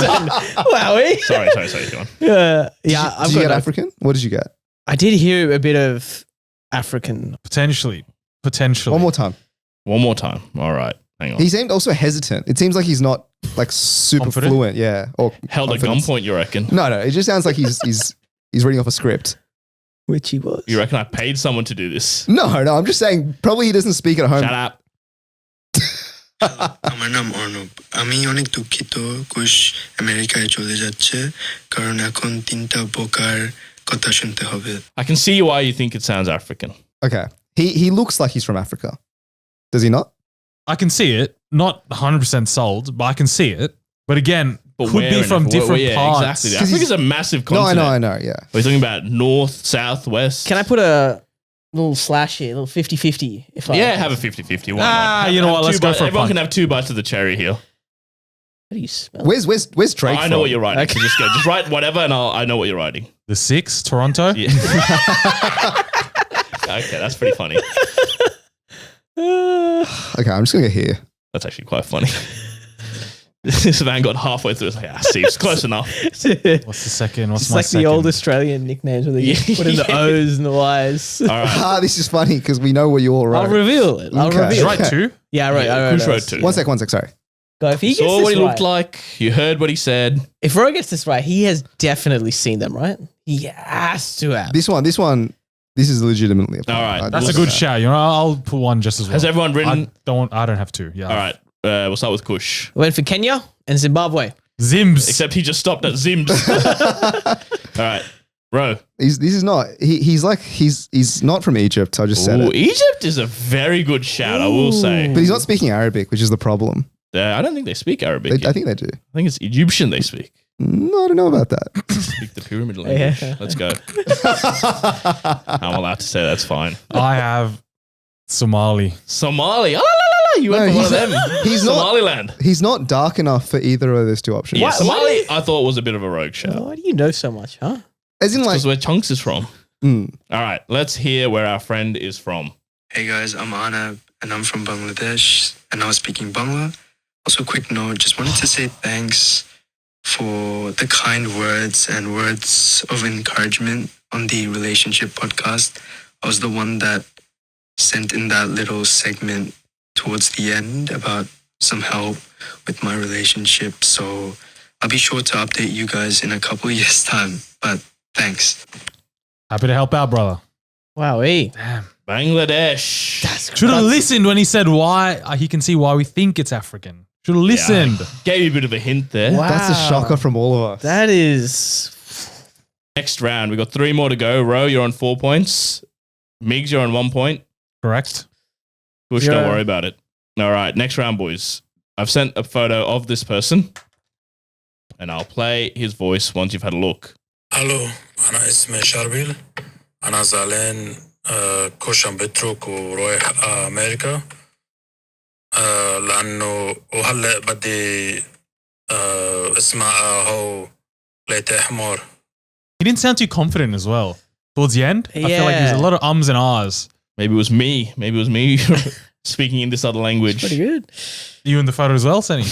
Wowie. Sorry. Go on. Yeah, I've Did you got get no- African? What did you get? I did hear a bit of African. Potentially. One more time. One more time. All right. Hang on. He seemed also hesitant. It seems like he's not like super Confident? fluent. Yeah. Or Held at confidence. gunpoint, you reckon? No. It just sounds like he's reading off a script. Which he was. You reckon I paid someone to do this? No. I'm just saying probably he doesn't speak at home. Shut up. আমার নাম অর্ণব আমি অনেক দুঃখিত কুশ আমেরিকায় চলে যাচ্ছে কারণ এখন 3টা বোকার কথা শুনতে হবে I can see why you think it sounds African. Okay. He looks like he's from Africa. Does he not? I can see it. Not 100% sold, but I can see it. But again, But could where be in from Africa? different Yeah, parts. Exactly. 'Cause Africa's a massive continent. No, I know. Yeah. We're talking about north, south, west. Can I put a little slash here, a little 50-50? If I Yeah, have a 50-50. Why not? You know what? Let's go for a Everyone punt. can have 2 bites of the cherry here. How do you spell? Where's Drake I know from? what you're writing. Okay. So just go. Just write whatever, and I know what you're writing. The 6, Toronto. Yeah. Okay, that's pretty funny. Okay, I'm just gonna get here. That's actually quite funny. This man got halfway through. It's like, see, it's close enough. What's the second? What's It's my like second? the old Australian nicknames where they put in the Yeah. O's and the Y's. All right. This is funny because we know what you all I'll wrote. reveal it. I'll Okay. Did you reveal write it. 2? Yeah, right. Yeah, I Kush wrote wrote 2. One sec, sorry. Go, if he gets Saw this what he right, looked like. You heard what he said. if Ro gets this right, he has definitely seen them, right? He has to have. This is legitimately a point. All right. That's a good shout. You know, I'll put one just as well. Has everyone written? I don't have 2. Yeah. All right. We'll start with Kush. I went for Kenya and Zimbabwe. Zimbs. Except he just stopped at Zims. All right. Bro. This is not. He's not from Egypt. I just said Ooh, it. Egypt is a very good shout, I will say. But he's not speaking Arabic, which is the problem. I don't think they speak Arabic. I think they do. I think it's Egyptian they speak. I don't know about that. Speak the pyramid language. Yeah. Let's go. I'm allowed to say that's fine. I have Somali. Somali. Ah, la, la, la. You went No, for one of he's them. he's not- Somaliland. He's not dark enough for either of those two options. Yeah, Why Somali, I thought was a bit of a rogue shout. Why do you know so much, huh? As in, like, Because where Chunks is from. mm, All right, let's hear where our friend is from. Hey guys, I'm Anab and I'm from Bangladesh and I was speaking Bangla. Also, quick note, just wanted to say thanks for the kind words and words of encouragement on the relationship podcast. I was the one that sent in that little segment towards the end about some help with my relationship. So I'll be sure to update you guys in a couple of years' time. But thanks. Happy to help out, brother. Wow, Bangladesh. Should have listened when he said why. He can see why we think it's African. Should have listened. Gave you a bit of a hint there. Wow. that's a shocker from all of us. That is. Next round, we got 3 more to go. Ro, you're on 4 points. Migs, you're on 1 point. Correct. Kush, Yeah. don't worry about it. All right, next round, boys. I've sent a photo of this person, and I'll play his voice once you've had a look. الو انا اسمي شربيل انا زعلان كوشم بترك ورايح امريكا لانه وهلا بدي اسمع هو ليت حمار. He didn't sound too confident as well. Towards the end, I feel like there's a Yeah. lot of ums and ahs. Maybe it was me. Maybe it was me speaking in this other language. Pretty good. You in the photo as well, Senny?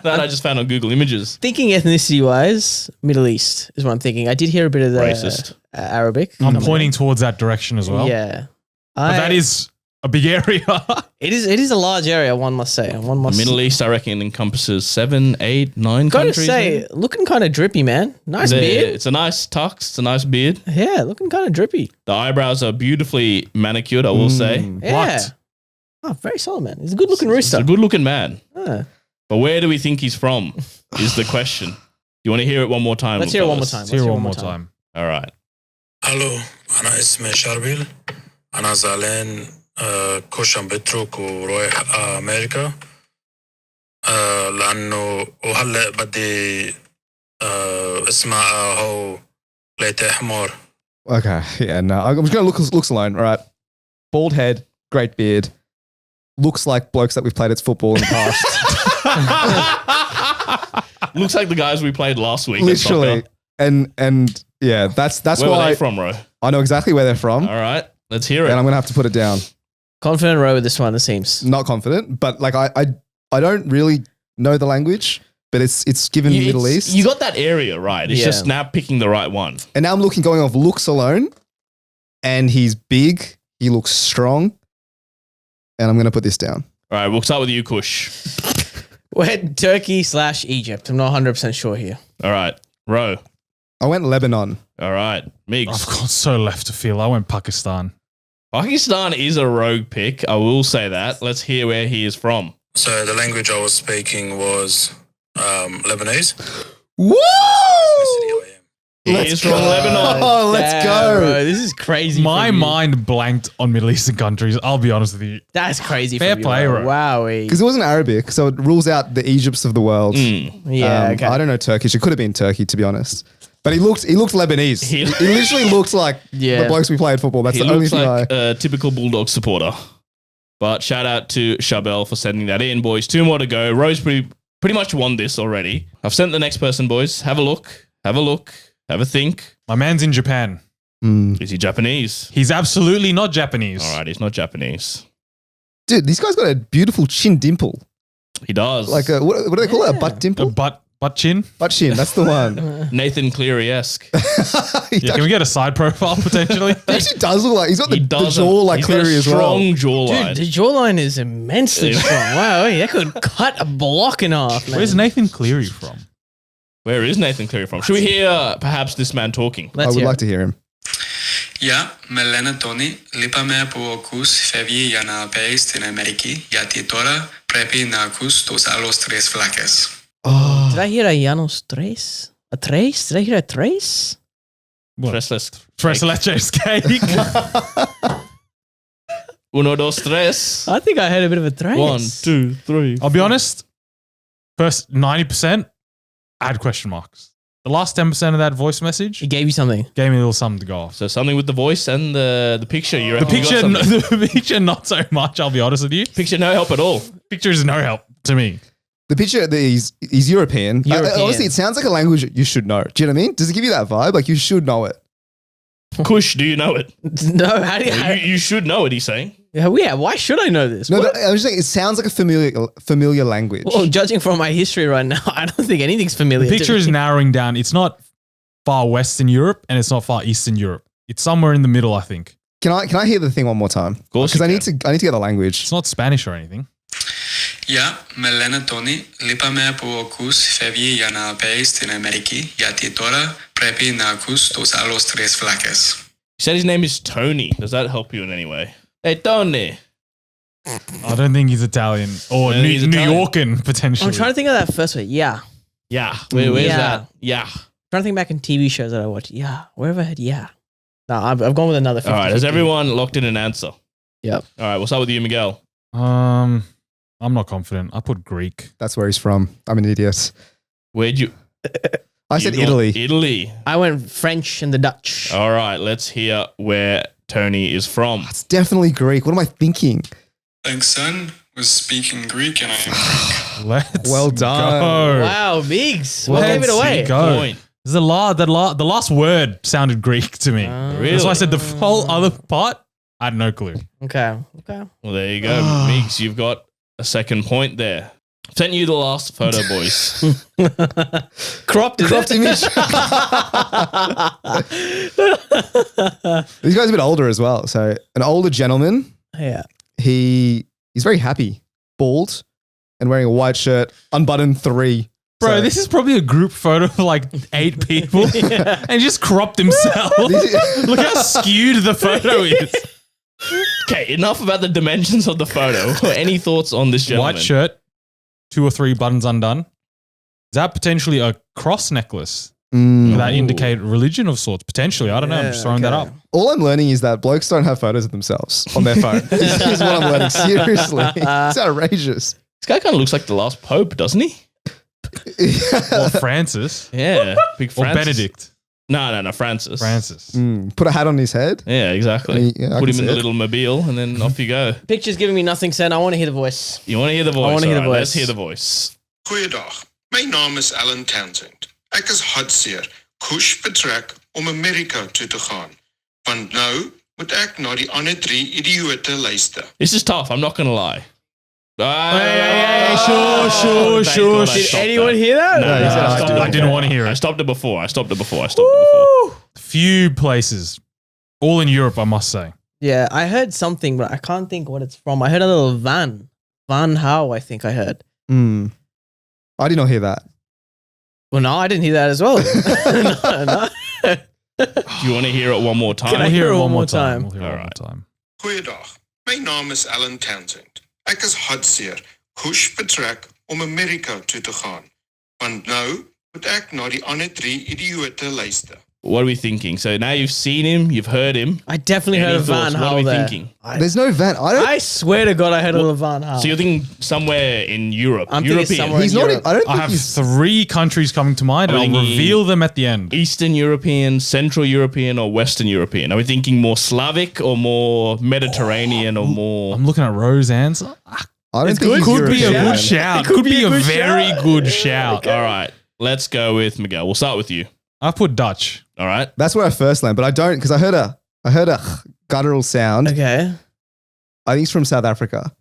That I just found on Google Images. Thinking ethnicity wise, Middle East is what I'm thinking. I did hear a bit of the Racist. Arabic. I'm pointing towards that direction as well. Yeah. But that is a big area. It is a large area, one must say. One must Middle East, I reckon, encompasses 7, 8, 9 Gotta countries. say, looking kind of drippy, man. Nice maybe. beard. It's a nice tux. It's a nice beard. Yeah, looking kind of drippy. The eyebrows are beautifully manicured, I will say. Yeah. What? Oh, very solid, man. He's a good looking He's rooster. a good-looking man. Ah. But where do we think he's from is the question. You want to hear it one more time? Let's hear it one more fellas? time. Let's hear it one more time. All right. الو انا اسمي شربيل انا زعلان كوشم بترك ورايح امريكا لانه وهلا بدي اسمع هو ليت حمار. Okay, yeah, no. I'm just going to looks alone. All right. Bald head, great beard. Looks like blokes that we've played at football in the past. Looks like the guys we played last week. at Literally. soccer. And yeah, that's Where were why they from, Ro? I know exactly where they're from. All right. Let's hear it. And I'm going to have to put it down. Confident row with this one, it seems. Not confident, but like I don't really know the language, but it's given Middle East. You got that area right. It's Yeah. just now picking the right one. And now I'm going off looks alone, and he's big. He looks strong, and I'm going to put this down. All right. We'll start with you, Kush. We're Turkey/Egypt. I'm not 100% sure here. All right. Ro. I went Lebanon. All right. Migs. I've gone so left to field. I went Pakistan. Pakistan is a rogue pick. I will say that. Let's hear where he is from. So the language I was speaking was Lebanese. Woo! He is from Lebanon. Oh, let's Damn, go. bro, this is crazy. My from you. mind blanked on Middle Eastern countries. I'll be honest with you. That's crazy. Fair from play, you, bro. Wowee. Because it wasn't Arabic, so it rules out the Egypts of the world. Yeah, okay. I don't know Turkish. It could have been Turkey, to be honest. But he looked Lebanese. He- He literally looks like Yeah. the blokes we played football. That's He the only looks thing like a typical Bulldog supporter. But shout out to Chabelle for sending that in, boys. 2 more to go. Rose pretty much won this already. I've sent the next person, boys. Have a look. Have a think. My man's in Japan. Is he Japanese? He's absolutely not Japanese. All right, he's not Japanese. Dude, this guy's got a beautiful chin dimple. He does. Like a, what do they call it? A butt A dimple? butt chin. Butt chin, that's the one. Nathan Cleary-esque. He Yeah, can we get a side profile potentially? actually does look like he's got He the does. jaw like He's got a Cleary as well. strong jawline. Dude, the jawline is immensely strong. Wow, that could cut a block in half, man. Where's Nathan Cleary from? Where is Nathan Cleary from? Should we hear perhaps this man talking? I Let's would hear like to hear him. Ja, με λένε Τόνι, λείπαμε που ακούς φεύγει για να πάει στην Αμερική, γιατί τώρα πρέπει να ακούς τους άλλους 3 φλάκες. Oh, Did I hear a Janos Tres? A Trace? Did I hear a Trace? Tres leches cake. Uno, dos, tres. I think I heard a bit of a Trace. 1, 2, 3. I'll be honest. First 90%, add question marks. The last 10% of that voice message He gave you something. gave me a little something to go off. So something with the voice and the picture. You The reckon you got picture, something? the picture, not so much. I'll be honest with you. Picture no help at all. Picture is no help to me. The picture, he's European. European. Honestly, it sounds like a language you should know. Do you know what I mean? Does it give you that vibe? Like you should know it. Kush, do you know it? No, how do you? You should know it, he's saying. Yeah, why should I know this? No, What? but I was just saying, it sounds like a familiar language. Well, judging from my history right now, I don't think anything's familiar. The picture to is me. narrowing down. It's not far Western Europe and it's not far Eastern Europe. It's somewhere in the middle, I think. Can I hear the thing one more time? Of course because you I need to get the language. It's not Spanish or anything. Ja, με λένε Τόνι. Λείπαμε που ο Κους φεύγει για να πάει στην Αμερική, γιατί τώρα πρέπει να ακούς τους άλλους τρεις φλάκες. He said his name is Tony. Does that help you in any way? Hey, Tony. I don't think he's Italian or I don't think he's New Italian. Yorkan potentially. I'm trying to think of that first one. Yeah. Yeah. Where's Yeah. that? Yeah. Trying to think back in TV shows that I watched. Yeah. Where have I had yeah? No, I've gone with another 50. All right. Has everyone locked in an answer? Yep. All right. We'll start with you, Miguel. I'm not confident. I put Greek. That's where he's from. I'm an idiot. Where'd you? I said you got Italy. Italy. I went French and the Dutch. All right. Let's hear where Tony is from. It's definitely Greek. What am I thinking? Thanks, son. Was speaking Greek and I am Greek. Let's Well done. go. Wow, Biggs. What gave it Let's away? go. Point. This is the last word sounded Greek to me. Really? That's why I said the whole other part, I had no clue. Okay. Well, there you go. Meeks, you've got a second point there. Sent you the last photo, boys. Cropped, is Cropped it? image. These guys are a bit older as well. So an older gentleman. Yeah. He's very happy, bald, and wearing a white shirt, unbuttoned 3. Bro, So- this is probably a group photo of like 8 people and he just cropped himself. Look how skewed the photo is. Okay, enough about the dimensions of the photo. Any thoughts on this gentleman? White shirt, 2 or 3 buttons undone. Is that potentially a cross necklace? Mm. Would that indicate religion of sorts? Potentially. I don't know. I'm just throwing that up. All I'm learning is that blokes don't have photos of themselves on their phone. This is what I'm learning. Seriously. It's outrageous. This guy kind of looks like the last pope, doesn't he? Or Francis. Yeah, big Or Francis. Benedict. No, Francis. Francis. Put a hat on his head. Yeah, exactly. Yeah, I Put can him in see the it. little mobile and then off you go. Picture's giving me nothing, Sen. I want to hear the voice. You want to hear the voice? I wanna hear the All right, voice. Let's hear the voice. Goeiedag. My naam is Alan Townsend. Ek is hartseer. Kush vertrek om Amerika toe te gaan. Want nou moet ek na die ander 3 idiote luister. This is tough. I'm not going to lie. Sure. Did anyone hear that? No, he said I stopped I didn't want to hear I it. stopped it before. Few places. All in Europe, I must say. Yeah, I heard something, but I can't think what it's from. I heard a little Van How, I think I heard. I did not hear that. Well, no, I didn't hear that as well. no. Do you want to hear it one more time? Can I We'll hear hear it it one more We'll time? hear it All one more right. time. Goeiedag. My naam is Alan Townsend. Ek is hartseer. Kush vertrek om Amerika toe te gaan. Want nou moet ek na die ander 3 idiote luister. What are we thinking? So now you've seen him, you've heard him. I definitely Any heard of thoughts? Van What How are we there. thinking? There's no van. I swear to God, I heard a little Van How. So you're thinking somewhere in Europe. I'm thinking European. somewhere He's in not. Europe. I don't I think have he's. 3 countries coming to mind and I'm I'll thinking- reveal them at the end. Eastern European, Central European, or Western European? Are we thinking more Slavic or more Mediterranean or more? I'm looking at Rose's answer. I don't It's think good. he's Could be a European. good shout. It could Could be be a a good very shout. good shout. All right, let's go with Miguel. We'll start with you. I put Dutch. All right. That's where I first learned, but I don't because I heard a guttural sound. Okay. I think it's from South Africa.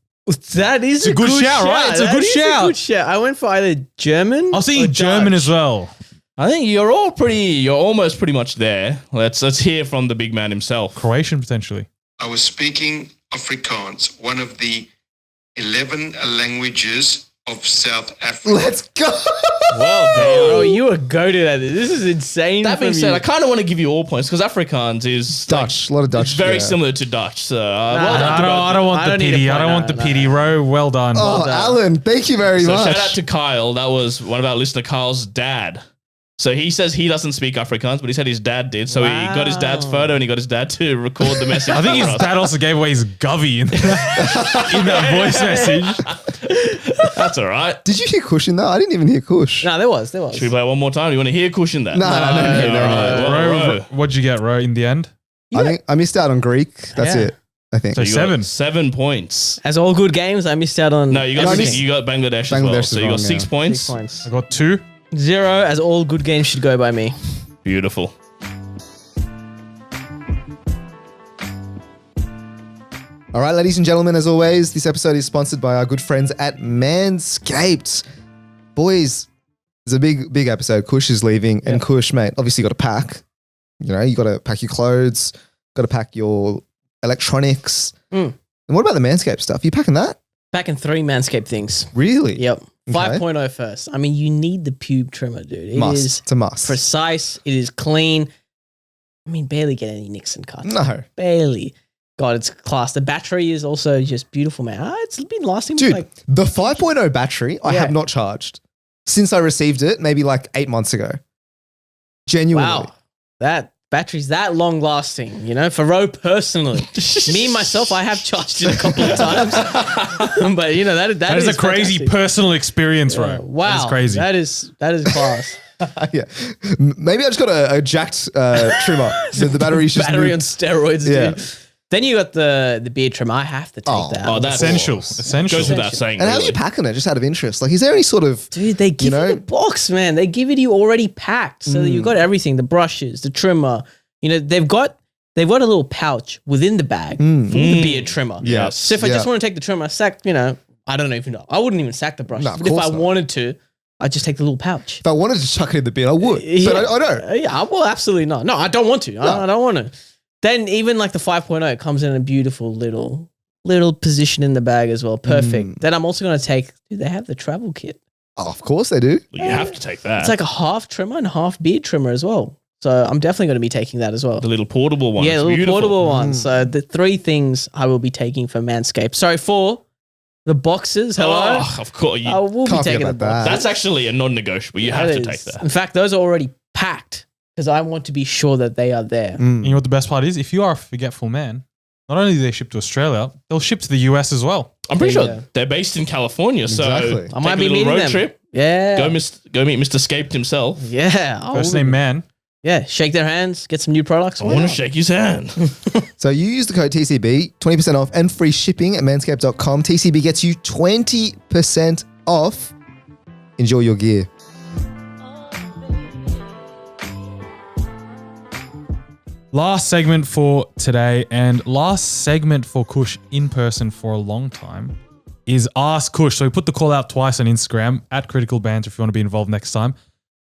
That is It's a good shout, right? It's a That good is shout. good shout. I went for either German. I was thinking or German Dutch. as well. I think you're almost pretty much there. Let's hear from the big man himself. Croatian potentially. I was speaking Afrikaans, one of the 11 languages of South Africa. Let's go. Well Bro, done. you a go-to that. This is insane. That being from said, you. I kind of want to give you all points because Afrikaans is Dutch. A lot of Dutch. It's very yeah. similar to Dutch. So well Nah, done to I both. don't want I the don't need a pity. I point. don't want No, the no. pity row. Well done. Oh, done. Alan, thank you very So much. shout out to Kyle. That was one of our listener, Kyle's dad. So he says he doesn't speak Afrikaans, but he said his dad did. So he got his dad's Wow. photo and he got his dad to record the message. I think for his us. dad also gave away his govy in that voice message. That's all right. Did you hear Kush in that? I didn't even hear Kush. No, there was. Should we play it one more time? Do you want to hear Cushion that? No. All right. Ro, what'd you get, Ro, in the end? I think I missed out on Greek. That's Yeah. it. I think. So You got 7. 7 points. As all good games, I missed out on. No, you got No, I six, missed- you got Bangladesh, as Bangladesh well. is So you got wrong, 6 yeah. points. 6 points. I got 2. 0, as all good games should go by me. Beautiful. All right, ladies and gentlemen, as always, this episode is sponsored by our good friends at Manscaped. Boys, it's a big episode. Kush is leaving, and Kush, mate, obviously you got to pack. You know, you got to pack your clothes, got to pack your electronics. And what about the Manscaped stuff? You packing that? Back in 3 Manscaped things. Really? Yep. Okay. 5.0 first. I mean, you need the pube trimmer, dude. It Must. is It's a must. precise. It is clean. I mean, barely get any nicks and cuts. No. Barely. God, it's class. The battery is also just beautiful, man. It's been lasting Dude, like the 5.0 battery, I Yeah. have not charged since I received it, maybe like 8 months ago. Genuinely. wow. That battery's that long lasting, you know, for Ro personally. Me, myself, I have charged it a couple of times. But, you know, That is a crazy fantastic. personal experience, Ro. Wow. That is crazy. That is class. Yeah. Maybe I just got a jacked trimmer. The battery's just Battery on moved. steroids, Yeah. dude. Then you got the beard trimmer. I have to take that. Oh, that's Essential. goes Essential. without saying. And how are really. you packing it, just out of interest? Like, is there any sort of... Dude, they give you, know? the box, man. They give it to you already packed. So that you've got everything, the brushes, the trimmer. You know, they've got a little pouch within the bag for the beard trimmer. Yeah. So if I just want to take the trimmer, sack, you know, I don't even know. I wouldn't even sack the brush. No, of but if I course not. wanted to, I'd just take the little pouch. If I wanted to chuck it in the bin, I would. Yeah. But I don't. Yeah, well, absolutely not. No, I don't want to. I don't want to. Then even like the 5.0, it comes in a beautiful little position in the bag as well. Perfect. Then I'm also going to take, dude, they have the travel kit. Oh, of course they do. Well, you have to take that. It's like a half trimmer and half beard trimmer as well. So I'm definitely going to be taking that as well. the little portable one. Yeah, It's the little beautiful. portable one. So the 3 things I will be taking for Manscaped. Sorry, 4, the boxes. Hello. Oh, of course. I will be Can't taking forget the about that. box. That's actually a non-negotiable. You have to take that. In fact, those are already packed because I want to be sure that they are there. And you know what the best part is? If you are a forgetful man, not only do they ship to Australia, they'll ship to the US as well. I'm pretty Yeah. sure they're based in California, so Exactly. I might take be a little meeting road them. trip. Yeah. Go meet Mr. Scaped himself. Yeah. First name man. Yeah. Shake their hands, get some new products. I want to shake his hand. So you use the code TCB, 20% off and free shipping at manscaped.com. TCB gets you 20% off. Enjoy your gear. Last segment for today and last segment for Kush in person for a long time is Ask Kush. So we put the call out twice on Instagram at Critical Banter if you want to be involved next time.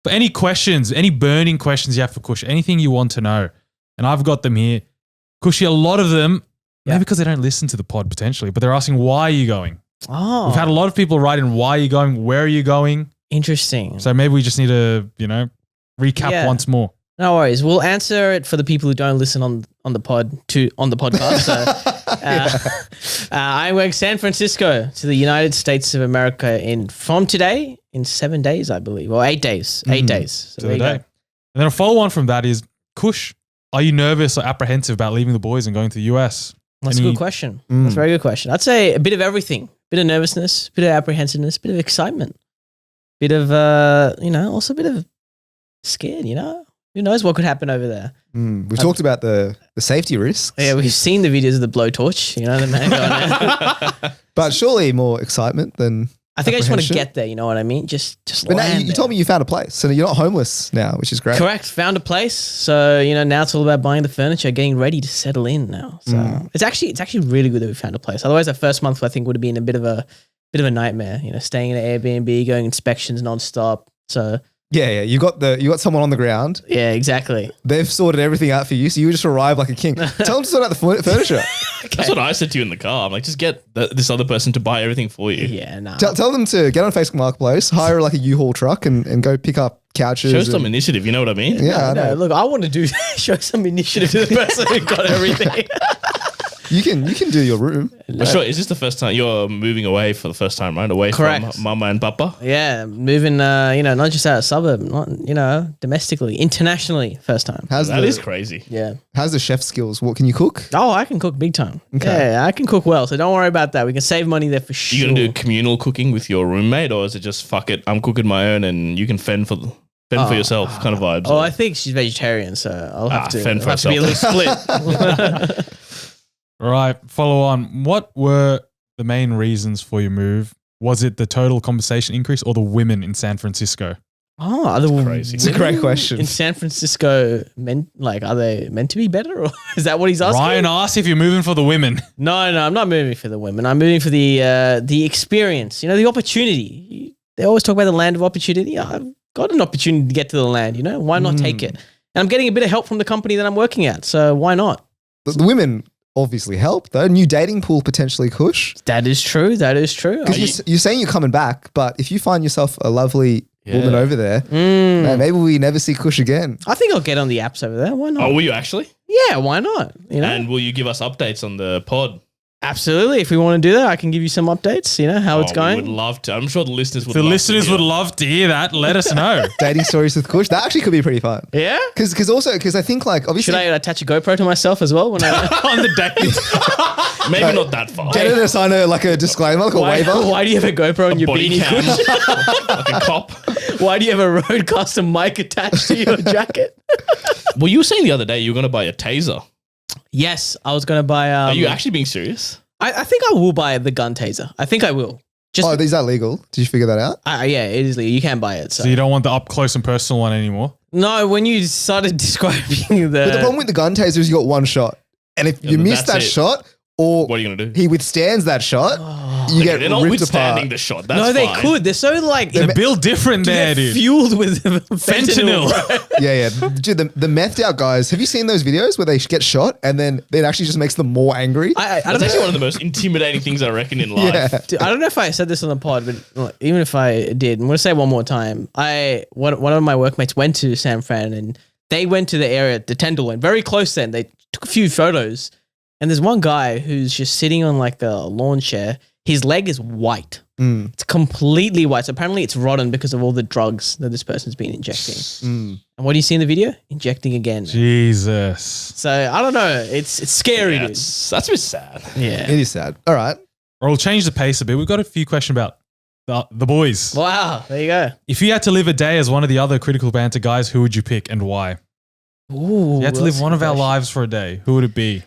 But any questions, any burning questions you have for Kush, anything you want to know, and I've got them here. Kushy, a lot of them, maybe because they don't listen to the pod potentially, but they're asking, why are you going? Oh, We've had a lot of people write in, why are you going? Where are you going? interesting. So maybe we just need to, recap Yeah. once more. No worries. We'll answer it for the people who don't listen on the podcast. So, I'm going to San Francisco to the United States of America from today in 7 days, I believe, or 8 days. 8 days. So To there the you day. go. And then a follow on from that is, Kush, are you nervous or apprehensive about leaving the boys and going to the US? That's a Any- good question. That's a very good question. I'd say a bit of everything. Bit of nervousness, bit of apprehensiveness, bit of excitement, bit of also a bit of scared. Who knows what could happen over there? We've talked about the safety risks. Yeah, we've seen the videos of the blowtorch. The man going there. But surely more excitement than... I think I just want to apprehension. get there. You know what I mean? Just But now land you there. told me you found a place, so you're not homeless now, which is great. Correct. Found a place. So, now it's all about buying the furniture, getting ready to settle in now. So it's actually really good that we found a place. Otherwise, that first month I think would have been a bit of a nightmare. Staying in an Airbnb, going inspections nonstop. So Yeah. You got someone on the ground. yeah, exactly. They've sorted everything out for you, so you just arrive like a king. Tell them to sort out the furniture. That's what I said to you in the car. I'm like, just get this other person to buy everything for you. Yeah, nah. Tell them to get on Facebook Marketplace, hire like a U-Haul truck, and go pick up couches. Show and- some initiative. You know what I mean? Yeah, I No, know. look, I want to show some initiative to the person who got everything. You can do your room. But sure, is this the first time you're moving away for the first time, right? Away Correct. from mama and papa? Yeah, moving, not just out of suburb, not, domestically, internationally, first time. That is crazy. Yeah. How's the chef skills? What can you cook? Oh, I can cook big time. Okay. Yeah, I can cook well, so don't worry about that. We can save money there for sure. You gonna do communal cooking with your roommate, or is it just fuck it? I'm cooking my own, and you can fend for yourself kind of vibes. Oh, I think she's vegetarian, so I'll have to. fend for have to be a little split. Right, follow on. What were the main reasons for your move? Was it the total compensation increase or the women in San Francisco? Oh, are the Crazy. It's a great question. in San Francisco are they meant to be better, or is that what he's asking? Ryan asked if you're moving for the women. No, I'm not moving for the women. I'm moving for the experience. The opportunity. They always talk about the land of opportunity. I've got an opportunity to get to the land. Why not take it? And I'm getting a bit of help from the company that I'm working at, so why not? The women obviously help, though. New dating pool potentially, Kush. That is true. Because you're saying you're coming back, but if you find yourself a lovely woman over there, man, maybe we never see Kush again. I think I'll get on the apps over there. Why not? Oh, will you actually? Yeah, why not? And will you give us updates on the pod? Absolutely. If we want to do that, I can give you some updates, how it's going. We would love to. I'm sure the listeners would The love listeners to would love to hear that. Let us know. Dating stories with Kush. That actually could be pretty fun. Yeah? Because I think obviously Should I attach a GoPro to myself as well when I On the date. Maybe not that far. get her to sign a disclaimer, like a waiver. Why do you have a GoPro on your Body beanie? cam. Kush? Like a cop. Why do you have a Rodecaster mic attached to your jacket? Well, you were saying the other day you were going to buy a taser. Yes, I was going to buy... Are you actually being serious? I think I will buy the gun taser. I think I will. Just Is that legal? Did you figure that out? yeah, it is legal. You can buy it. So, So you don't want the up close and personal one anymore? no, when you started describing But the problem with the gun taser is you got one shot. And if you miss that's that it. shot, or What are you going to do? he withstands that shot, you get They're not ripped withstanding apart. the shot. That's no, they fine. could. They're so They're built different there, dude. fueled with Fentanyl. bro. Yeah. Dude, the methed out guys, have you seen those videos where they get shot and then it actually just makes them more angry? I That's don't actually know. one of the most intimidating things I reckon in life. Yeah. Dude, I don't know if I said this on the pod, but even if I did, I'm going to say it one more time. One of my workmates went to San Fran and they went to the area, the Tenderloin, very close then. They took a few photos and there's one guy who's just sitting on like a lawn chair. His leg is white. It's completely white. So apparently it's rotten because of all the drugs that this person's been injecting. And what do you see in the video? Injecting again. Jesus. So I don't know. It's scary, Yeah, dude. that's a bit sad. Yeah. It is sad. All right. Or we'll change the pace a bit. We've got a few questions about the boys. Wow. There you go. If you had to live a day as one of the other Critical Banter guys, who would you pick and why? Ooh. You had to live one of our lives for a day. Who would it be?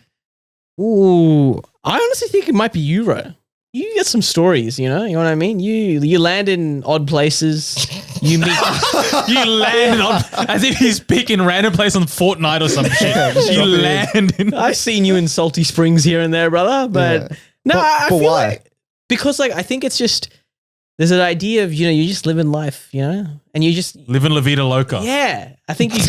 Ooh. I honestly think it might be you, Ro. You get some stories, you know what I mean? You land in odd places. You meet You land on as if he's picking random place on Fortnite or some shit. You land in. I've seen you in salty springs here and there, brother. But Yeah. no, But- I but feel why? like because I think it's just there's an idea of, you just live in life, and you just Living La Vida Loca. yeah. I think you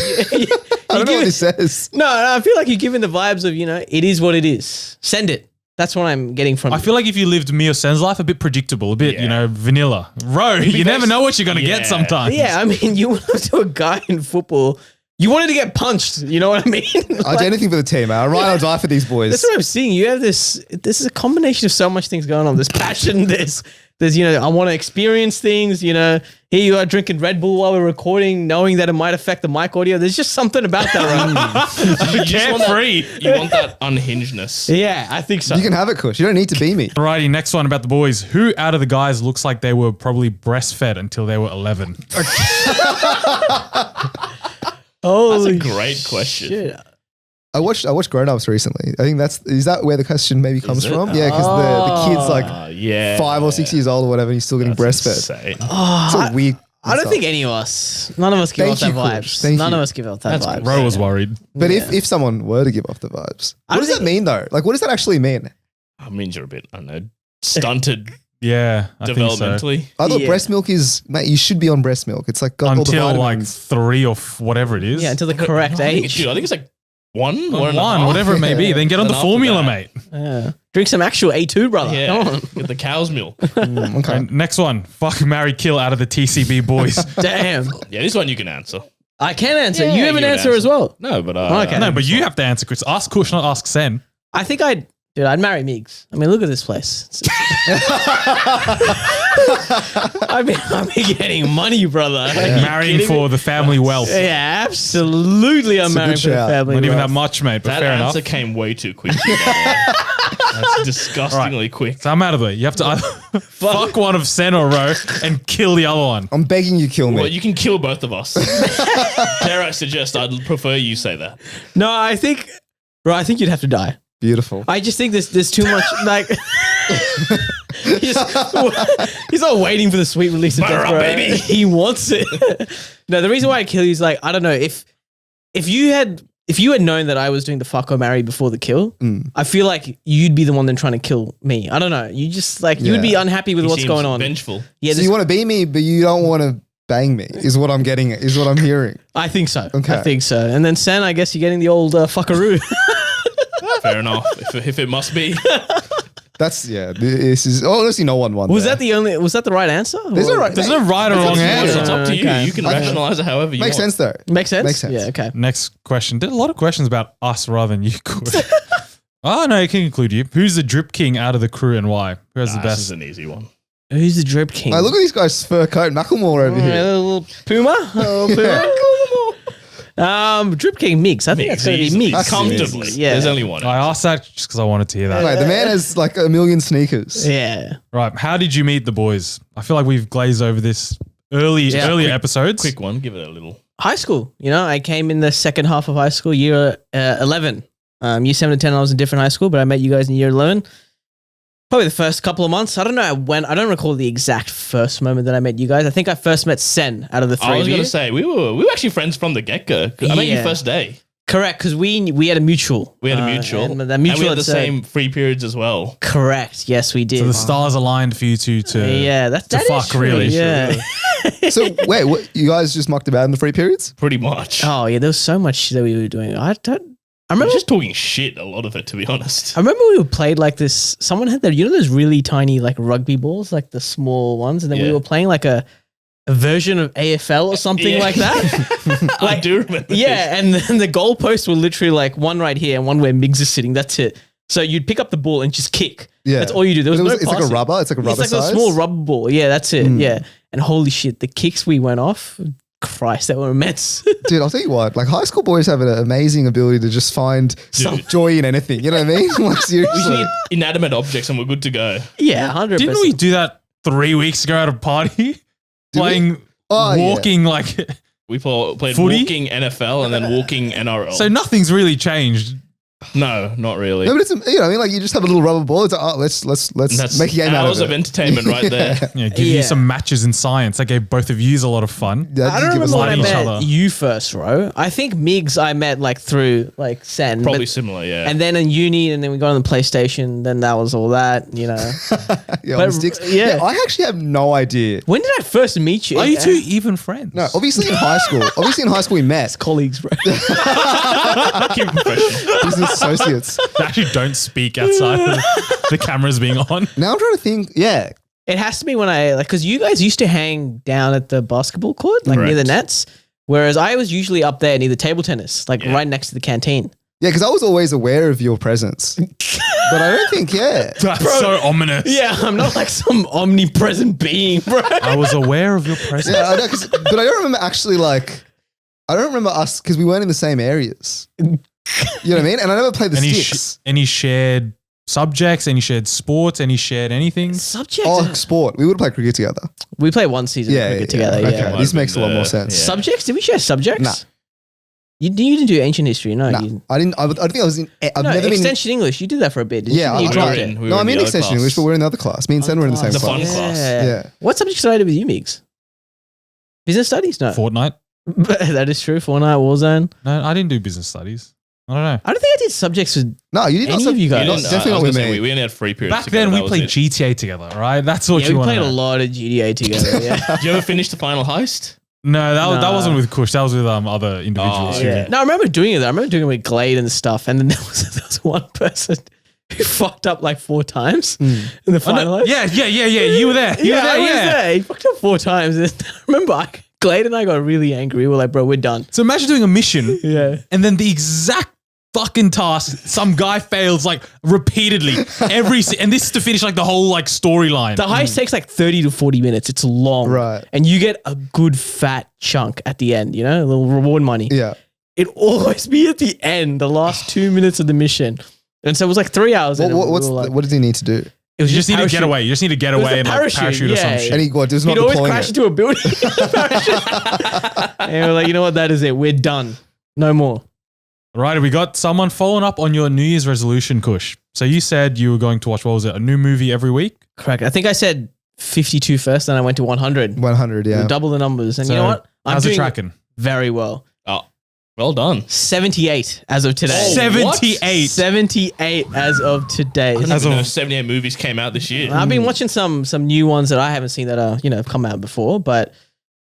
I don't know what it says. No, I feel like you're giving the vibes of, it is what it is. Send it. That's what I'm getting from I you. feel like if you lived me or Sen's life, a bit predictable, a bit, Yeah. vanilla. You never know what you're going to get Yeah. sometimes. Yeah, I mean, you went up to a guy in football. You wanted to get punched. You know what I mean? I'll do anything for the team, man. I'll ride or die for these boys. That's what I'm seeing. You have this is a combination of so much things going on. There's passion. There's I want to experience things. Here you are drinking Red Bull while we're recording, knowing that it might affect the mic audio. There's just something about that, right? You just want Carefree. you want that unhingedness. Yeah, I think so. You can have it, Kush. You don't need to be me. Alrighty, next one about the boys. Who out of the guys looks like they were probably breastfed until they were 11? That's a great question. Shit. I watched Grown Ups recently. I think is that where the question maybe comes it? from? Yeah, because the kid's like Yeah. 5 or 6 years old or whatever, and he's still getting breastfed. Insane. It's a weird. I don't think any of us, none of us give Thank off that you, Kush. vibes. Thank None you. of us give off that That's vibes. Ro was worried. But if someone were to give off the vibes, I what does don't that mean though? Like, what does that actually mean? I mean, you're a bit, I don't know, stunted Yeah, I think so. developmentally. I thought Yeah. breast milk is, mate, you should be on breast milk. It's like got all the Until like vitamins. 3 or whatever it is. Yeah, until the correct I think age. I think it's like one and a One, half. whatever it may be. Then get on Then the after formula, that- mate. Yeah. Drink some actual A2, brother. Yeah, Come on. get the cow's milk. Okay. And next one. Fuck, marry, kill out of the TCB boys. Damn. Yeah, this one you can answer. I can answer. Yeah, you have you an would answer answer. as well. No, but Okay. No, but you have to answer, Chris. Ask Kush, not ask Sen. I think I'd Dude, I'd marry Migs. I mean, look at this place. I've been getting money, brother. Are you Marrying kidding for me? the family wealth. Yeah, absolutely. I'm It's a marrying good for the shout. family. Not even wealth. that much, mate, but That fair answer enough. came way too quick. That's disgustingly quick. So I'm out of the way. You have to either fuck one of Sen or Ro and kill the other one. I'm begging you, kill me. Well, you can kill both of us. Dare I suggest I'd prefer you say that. No, I think you'd have to die. Beautiful. I just think there's too much like he's not waiting for the sweet release of Butter death, up, bro. baby. He wants it. No, the reason why I kill you is like I don't know if you had known that I was doing the fuck or marry before the kill, I feel like you'd be the one then trying to kill me. I don't know. You just like you would be Yeah. unhappy with He what's seems going on. Vengeful. Yeah, So this- you want to be me, but you don't want to bang me, is what I'm getting at, is what I'm hearing. I think so. Okay. I think so. And then Sen, I guess you're getting the old fuckaroo. Fair enough. If it must be. This is honestly no one won. Was there. was that the right answer? There's Or- no right. There's no right or wrong answer. It's up to you. Okay. You can Okay. rationalize it however you Makes want. sense though. Makes sense? Makes sense. Yeah, okay. Next question. Did a lot of questions about us rather than you could. Oh, no, it can include you. Who's the drip king out of the crew and why? Who has the This is best? an easy one. Who's the drip king? Hey, look at this guy's fur coat, Macklemore over Yeah, here. a little Puma. A little Puma. Drip King Mix. I think that's going to be Easily. Mix. Comfortably. Yeah. There's only one. I asked that just because I wanted to hear that. Anyway, the man has like a million sneakers. Yeah. Right. How did you meet the boys? I feel like we've glazed over this earlier episodes. Quick one. Give it a little. High school. You know, I came in the second half of high school, year 11. Year 7 to 10, I was in different high school, but I met you guys in year 11. Probably the first couple of months. I don't know when. I don't recall the exact first moment that I met you guys. I think I first met Sen out of the three I was of going you. to say we were actually friends from the get go. I met you Yeah. first day. Correct, because we had a mutual. We had a mutual. And that And mutual we had the had said- same free periods as well. Correct. Yes, we did. So the stars aligned for you two to yeah, that is fuck, true, really. Yeah. So wait, what, you guys just mucked about in the free periods? Pretty much. Oh yeah, there was so much that we were doing. I I'm remember. just talking shit, a lot of it, to be honest. I remember we played like this. Someone had that. You know those really tiny like rugby balls, like the small ones, and then we Yeah. were playing like a version of AFL or something Yeah. like that. I do remember this. Yeah, and then the goalposts were literally like one right here and one where Miggs is sitting. That's it. So you'd pick up the ball and just kick. Yeah. That's all you do. There was But no it's like a passing. rubber. It's like a rubber It's like size. a small rubber ball. Yeah, that's it. Yeah. And holy shit, the kicks we went off, Christ, they were immense. Dude, I'll tell you what, like high school boys have an amazing ability to just find some joy in anything. You know what I mean? Like We just seriously. need inanimate objects and we're good to go. Yeah, 100%. Didn't we do that 3 weeks ago at a party? Playing, Oh, yeah. walking like. We played Footy? walking NFL and then walking NRL. So nothing's really changed. no, not really. No, but it's, you know what I mean? Like you just have a little rubber ball. It's like, oh, let's make a game out hours of it. entertainment right there. Yeah, give you some matches in science. That gave both of you a lot of fun. That I did don't give us remember when I light a each met other. you first, Ro. I think Miggs I met like through like Sen. Probably but- similar, yeah. And then in uni, and then we got on the PlayStation. Then that was all that, you know. yeah, but- on sticks. yeah. I actually have no idea. When did I first meet you? Are you two even friends? No, obviously in high school. Obviously in high school we met. colleagues, bro? Keep it professional. Business associates. They actually don't speak outside of the cameras being on. Now I'm trying to think. Yeah. It has to be when I like because you guys used to hang down at the basketball court, like near the Correct. nets, whereas I was usually up there near the table tennis, like Yeah. right next to the canteen. Yeah, because I was always aware of your presence. But I don't think, yeah. That's so ominous. Yeah, I'm not like some omnipresent being, bro. I was aware of your presence. Yeah, I know, but I don't remember actually like, I don't remember us because we weren't in the same areas. You know what I mean? And I never played the Any, sticks. any shared subjects, any shared sports, any shared anything? Subject. Oh, sport. We would have played cricket together. We played one season Yeah, of cricket yeah, together. okay. Yeah. Might This have makes a been lot more the- sense. yeah. Subjects? Did we share subjects? Nah. You didn't do ancient history, no? Nah, You, I didn't think I was in, I've no, never been. extension English. You did that for a bit. Didn't Yeah, you? You I- dropped we it. were in- we No, were I'm in in the other extension class. English, but we're in another class. Me and Sen were in the same The class. fun class. Yeah. What subjects did I do with you, Migs? Business studies? No. Fortnite? That is true. Fortnite, Warzone. No, I didn't do business studies. I don't know. I don't think I did subjects with No, you didn't. any of you You guys. Not- didn't- definitely I not was with gonna say, me. we only had 3 periods Back together, then, we that was played it. GTA together, right? That's what Yeah, you we want to played a know. lot of GTA together. Yeah. Did you ever finish the final heist? No, that Nah. wasn't with Kush. That was with other individuals. Oh, who- yeah. No, I remember doing it. I remember doing it with Glade and stuff. And then there was one person who fucked up like 4 times in the Oh, final. no, yeah. You were there. You were there, I was yeah. there. He fucked up 4 times. And I remember Glade and I got really angry. We were like, bro, we're done. So imagine doing a mission Yeah. and then the exact fucking task. Some guy fails like repeatedly and this is to finish like the whole like storyline. The heist takes like 30 to 40 minutes. It's long. Right. And you get a good fat chunk at the end, you know, a little reward money. Yeah. It always be at the end, the last 2 minutes of the mission. And so it was like 3 hours. in, and we were like- What does he need to do? It was You just need to parachute. get away. You just need to get was away a and like parachute, parachute or some yeah. shit. And he does not He'd always deploying crash it. into a building. And we're like, you know what? That is it. We're done. No more. Right, we got someone following up on your New Year's resolution, Kush. So you said you were going to watch, what was it, a new movie every week? Correct. I think I said 52 first, and I went to 100. 100, yeah. Double the numbers. And So you know what? I'm how's it doing tracking? very well. Oh, well done. 78 as of today. Oh, 78. 78 as of today. I didn't As even know of- 78 movies came out this year. I've been watching some new ones that I haven't seen that are, have come out before, but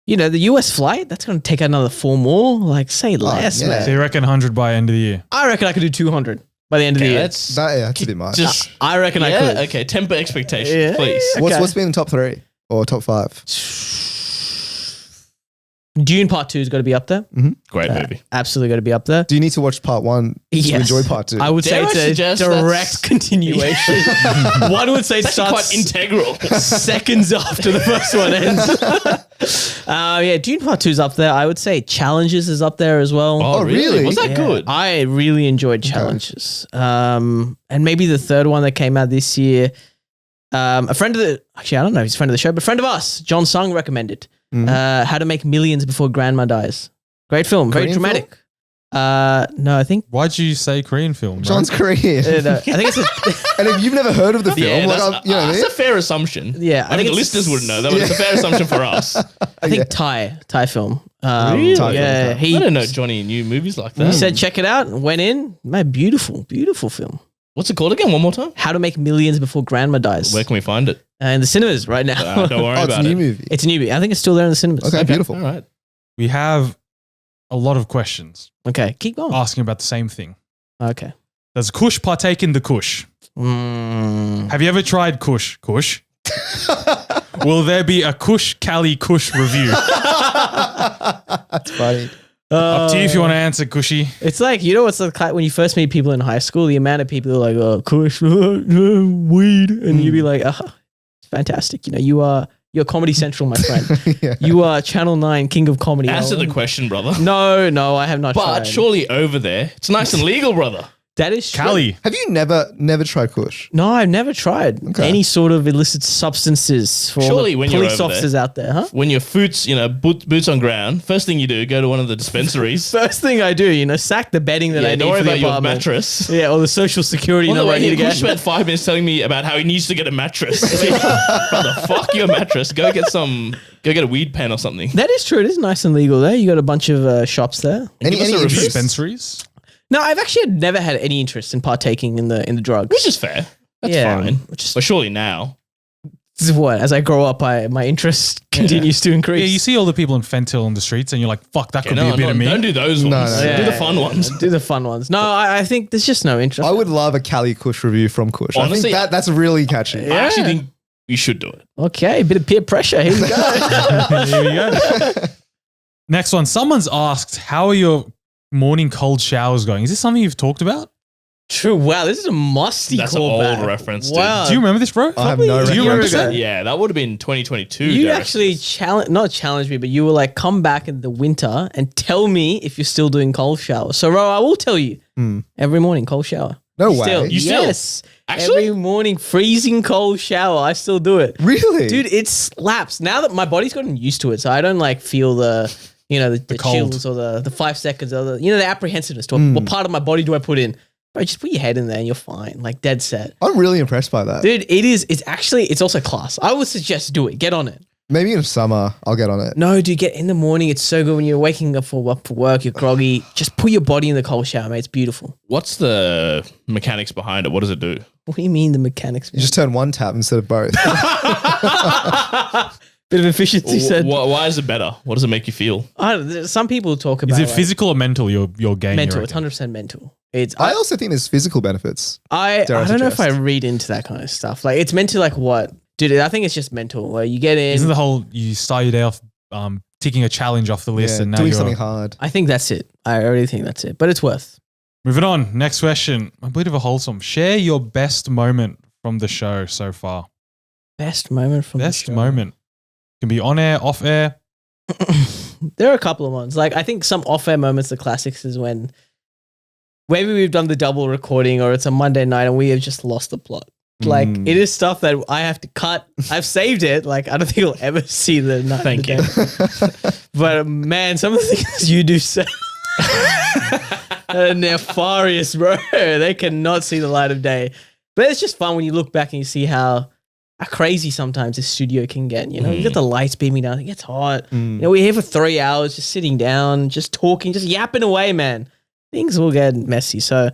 the US flight, that's going to take out another 4 more. Like, say less, yeah. man. So you reckon 100 by end of the year? I reckon I could do 200 by the end of the Okay, year. that's That's a bit much. just I reckon I yeah. could. Okay, temper expectations, Yeah. please. Okay. What's been in top 3 or top 5? Dune Part 2 has got to be up there. Great movie. Absolutely got to be up there. Do you need to watch part 1 to Yes. enjoy part 2? I would say Dare I it's a suggest direct that's- continuation. One would say it It's actually starts quite integral. seconds after the first one ends. Yeah, Dune Part 2 is up there. I would say Challenges is up there as well. Oh, really? Was that Yeah, good? I really enjoyed Challenges. And maybe the third one that came out this year. A friend of the, actually, I don't know if he's a friend of the show, but friend of us, John Sung, recommended How to Make Millions Before Grandma Dies. Great film, very Korean dramatic. No, I think. Why'd you say Korean film? John's bro? Korean. No, I think it's a, And if you've never heard of the film, Yeah, like, that's, you know what I that's mean? a fair assumption. Yeah, I mean, the listeners wouldn't know that, but it's a fair assumption for us. I think Thai film. Really? Thai film, Yeah, okay. he I didn't know Johnny knew movies like that. He said, check it out, and went in. Man, beautiful film. What's it called again? One more time. How to Make Millions Before Grandma Dies. Where can we find it? In the cinemas right now. Don't worry Oh, it's a about new it. movie. It's a newbie. I think it's still there in the cinemas. Okay, beautiful. All right. We have a lot of questions Okay, keep going. asking about the same thing. Okay. Does Kush partake in the Kush? Have you ever tried Kush? Kush? Will there be a Kush Cali Kush review? That's funny. Up to you if you want to answer, Kushy. It's like, what's like when you first meet people in high school, the amount of people who are like, oh, Kush, weed. And you'd be like, it's fantastic. You're Comedy Central, my friend. Yeah. You are Channel 9, King of Comedy. Answer the question, brother. No, I have not But tried. surely over there, it's nice and legal, brother. That is true. Cali. Have you never tried Kush? No, I've never tried Okay. any sort of illicit substances for all Surely the when you're police over officers out there, huh? When your foot's, boots on ground, first thing you do, go to one of the dispensaries. First thing I do, sack the bedding that I need don't worry for the about your apartment. mattress. Yeah, or the social security On the number I way need here, to Kush get. spent 5 minutes telling me about how he needs to get a mattress. Brother, fuck your mattress. Go get a weed pen or something. That is true. It is nice and legal there. You got a bunch of shops there. Any Give us a interest? review. Dispensaries? No, I've actually never had any interest in partaking in the drugs. Which is fair. That's fine. Which is But surely now. this is what, as I grow up, my interest continues to increase. Yeah, you see all the people in Fentanyl on the streets and you're like, fuck, that could be a bit of me. Don't do those ones. no. Do the fun ones. Do the fun ones. No, I think there's just no interest. I would love a Cali Kush review from Kush. Honestly, I think that's really catchy. I actually think we should do it. Okay, a bit of peer pressure. Here we go. Here we go. Next one. Someone's asked, how are your morning cold showers going? Is this something you've talked about? True. Wow, this is a musty That's an callback. old reference, dude. Wow. Do you remember this, bro? I have no Do you remember recollection. that? Yeah, that would have been 2022. You Derek. actually not challenge me, but you were like, come back in the winter and tell me if you're still doing cold showers. So, Ro, I will tell you every morning, cold shower. No Still, way. You still- yes. Actually? Every morning, freezing cold shower. I still do it. Really? Dude, it slaps. Now that my body's gotten used to it, so I don't like feel the cold. chills or the 5 seconds or the apprehensiveness to what part of my body do I put in. Bro, just put your head in there and you're fine. Like dead set. I'm really impressed by that. Dude, it's also class. I would suggest do it. Get on it. Maybe in summer, I'll get on it. No, dude, get in the morning. It's so good when you're waking up for work, you're groggy. Just put your body in the cold shower, mate. It's beautiful. What's the mechanics behind it? What does it do? What do you mean the mechanics? You just turn one tap instead of both. Bit of efficiency said. Why is it better? What does it make you feel? Some people talk about Is it like, physical or mental, your game? mental. you It's reckon? 100% mental. It's I also think there's physical benefits. I Dare I don't know if I suggest? read into that kind of stuff. Like it's meant to like what? Dude, I think it's just mental where you get in. Isn't the whole, you start your day off ticking a challenge off the list Yeah, and now doing you're something hard. I think that's it. I already think that's it. But it's worth. Moving on. Next question. A bit of a wholesome. Share your best moment from the show so far. Best moment from Best the show. moment. Can be on air, off air. There are a couple of ones. Like I think some off-air moments, the classics, is when maybe we've done the double recording or it's a Monday night and we have just lost the plot. Like it is stuff that I have to cut. I've saved it. Like I don't think you'll ever see the night. Thank you. But man, some of the things you do say are nefarious, bro. They cannot see the light of day. But it's just fun when you look back and you see how crazy sometimes this studio can get. You know, you get the lights beaming down. It gets hot. You know, we're here for 3 hours, just sitting down, just talking, just yapping away, man. Things will get messy. So,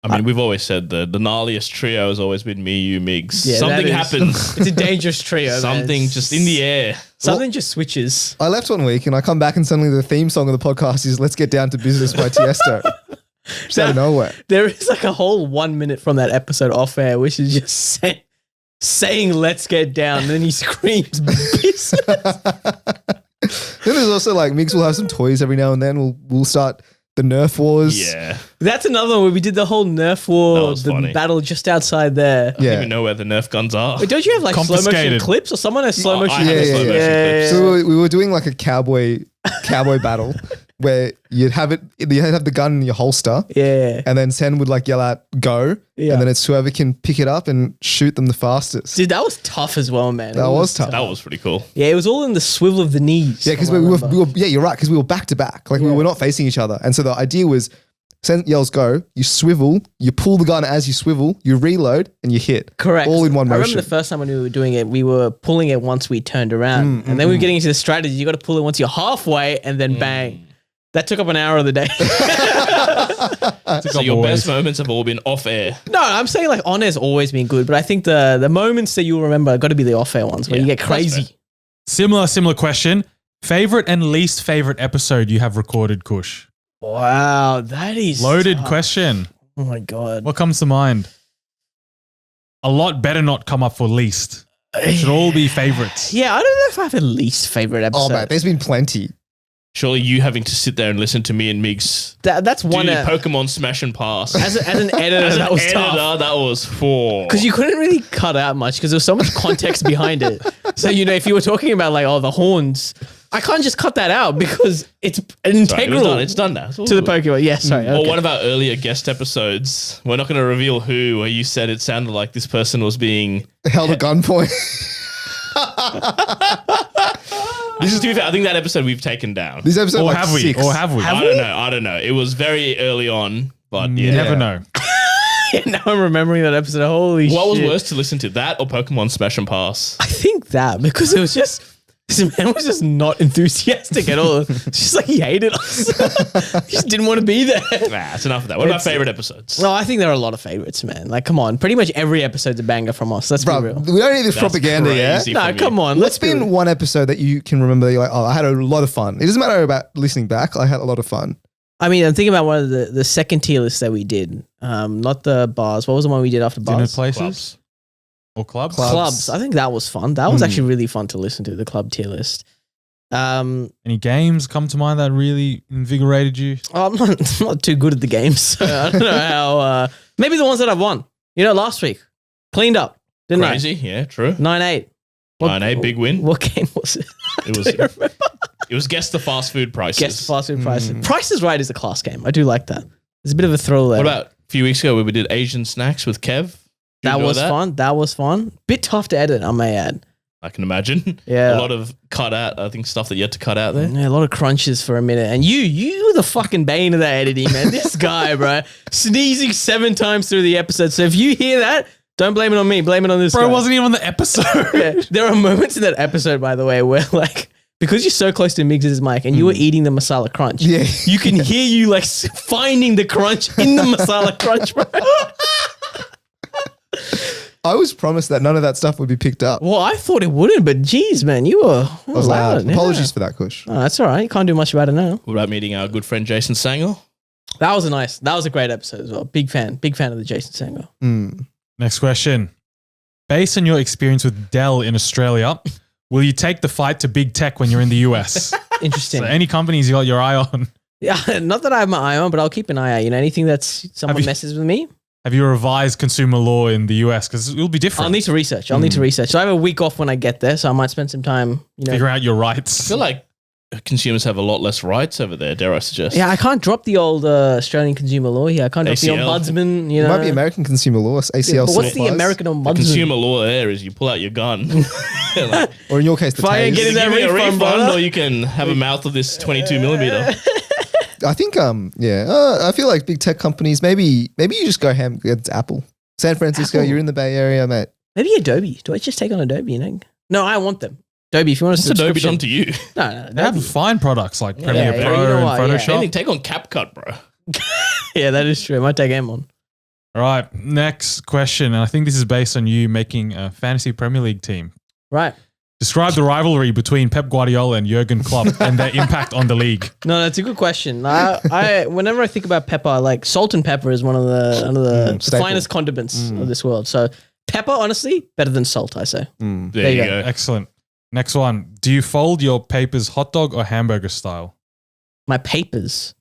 I mean, we've always said the gnarliest trio has always been me, you, Migs. Yeah, Something that is- happens. it's a dangerous trio. man. Something It's- just in the air. Something just switches. I left 1 week and I come back and suddenly the theme song of the podcast is "Let's Get Down to Business" by Tiesto. Just out of nowhere. There is like a whole 1 minute from that episode off air, which is just saying "Let's get down," and then he screams business. Then there's also like Migs will have some toys every now and then. We'll start the Nerf wars. Yeah. That's another one where we did the whole Nerf That war, was the funny. battle just outside there. I don't even know where the Nerf guns are. Wait, don't you have like slow motion Confiscated. clips or someone has slow I motion? have Yeah, a slow yeah, motion yeah. clips. So we were doing like a cowboy battle where you'd have the gun in your holster, Yeah. and then Sen would like yell out "Go," Yeah. and then it's whoever can pick it up and shoot them the fastest. Dude, that was tough as well, man. That It was tough. That was pretty cool. Yeah, it was all in the swivel of the knees. Yeah, because from we what I were, remember. yeah, you're right, because we were back to back, like we were not facing each other, and so the idea was, Sen yells "Go," you swivel, you pull the gun as you swivel, you reload, and you hit. Correct. All in one I motion. remember the first time when we were doing it, we were pulling it once we turned around. And then we were getting into the strategy. You got to pull it once you're halfway and then bang. That took up an hour of the day. So your best moments have all been off air. No, I'm saying like on air's always been good, but I think the moments that you'll remember got to be the off air ones where Yeah, you get that's crazy. Similar question. Favorite and least favorite episode you have recorded, Kush? Wow, that is Loaded tough. question. Oh my God. What comes to mind? A lot better not come up for least. It should all be favorites. Yeah, I don't know if I have a least favorite Oh episode. man, there's been plenty. Surely you having to sit there and listen to me and Migs That's do one. Pokemon Smash and Pass. As an editor, As that an was editor, tough. that was four. Because you couldn't really cut out much because there was so much context behind it. So, you know, if you were talking about like, oh, the horns, I can't just cut that out because it's integral It's done now. It's all to the good. Pokemon. Yeah, sorry. Or Okay. one of our earlier guest episodes, we're not going to reveal who, where you said it sounded like this person was being... Held at gunpoint. This is, to be fair, I think that episode we've taken down. This episode, Or like have we? 6. Or have we? I don't know. It was very early on, but You yeah. never know. Now I'm remembering that episode. Holy shit. What was worse to listen to, that or Pokemon Smash and Pass? I think that because it was just this man was just not enthusiastic at all. It's just like he hated us. He just didn't want to be there. Nah, that's enough of that. What about favorite episodes? No, I think there are a lot of favorites, man. Like, come on, pretty much every episode's a banger from us. Let's Bro, be real. we don't need this That's propaganda, crazy yeah? for No, me. come on. What's Let's be been one episode that you can remember that you're like, oh, I had a lot of fun? It doesn't matter about listening back. I had a lot of fun. I mean, I'm thinking about one of the second tier lists that we did. Not the bars. What was the one we did after Dinner bars? places? Clubs. Or clubs? Clubs. I think that was fun. That was actually really fun to listen to, the club tier list. Any games come to mind that really invigorated you? I'm not too good at the games. So I don't know how. Maybe the ones that I've won. You know, last week. Cleaned up. Didn't Crazy, yeah, true. I? 9-8. 9-8, big win. What game was it? It was guess the fast food prices. Guess the fast food prices. Price is Right is a class game. I do like that. There's a bit of a thrill there. What about a few weeks ago where we did Asian snacks with Kev? Did you that enjoy was fun. That was fun. Bit tough to edit, I may add. I can imagine. Yeah. A lot of cut out, I think, stuff that you had to cut out there. Yeah, a lot of crunches for a minute. And you were the fucking bane of that editing, man. This guy, bro. Sneezing 7 times through the episode. So if you hear that, don't blame it on me. Blame it on this Bro, guy. it wasn't even on the episode. Yeah. There are moments in that episode, by the way, where like, because you're so close to Migs' mic and you were eating the masala crunch, Yeah. you can hear you like finding the crunch in the masala crunch, bro. I was promised that none of that stuff would be picked up. Well, I thought it wouldn't, but geez, man, you were I was loud. yeah. Apologies for that, Kush. Oh, that's all right. You can't do much about it now. What about meeting our good friend Jason Sanger? That was a great episode as well. Big fan of the Jason Sango. Next question. Based on your experience with Dell in Australia, will you take the fight to big tech when you're in the US? Interesting. So any companies you got your eye on? Yeah, not that I have my eye on, but I'll keep an eye out. You know, anything that's someone you- messes with me, Have you revised consumer law in the US? Because it'll be different. I'll need to research. I'll need to research. So I have a week off when I get there, so I might spend some time, you know. Figure out your I rights. feel like consumers have a lot less rights over there, dare I suggest. Yeah, I can't drop the old Australian consumer law here. I can't drop the ACL. ombudsman, you It know. might be American consumer law, ACL. But what's the applies. American The ombudsman? consumer law there is you pull out your gun. Like, Or in your case, the If I ain't tase. getting that give me a refund, refund, brother. or you can have a mouth of this 22 millimeter. I think, I feel like big tech companies, maybe you just go ham against Apple. San Francisco, Apple. you're in the Bay Area, mate. Maybe Adobe. Do I just take on Adobe? You know? No, I want them. Adobe, if you want a What's Adobe subscription. done to you? No, They have Adobe. fine products like Premiere yeah, Pro you know and what, yeah. Photoshop. Anything, take on CapCut, bro. Yeah, that is true. I might take M on. All right, next question. And I think this is based on you making a fantasy Premier League team. Right. Describe the rivalry between Pep Guardiola and Jurgen Klopp and their impact on the league. No, that's a good question. I whenever I think about pepper, like salt and pepper is one of the staple. finest condiments of this world. So pepper, honestly, better than salt, I say. There you go. Excellent. Next one. Do you fold your papers hot dog or hamburger style? My papers.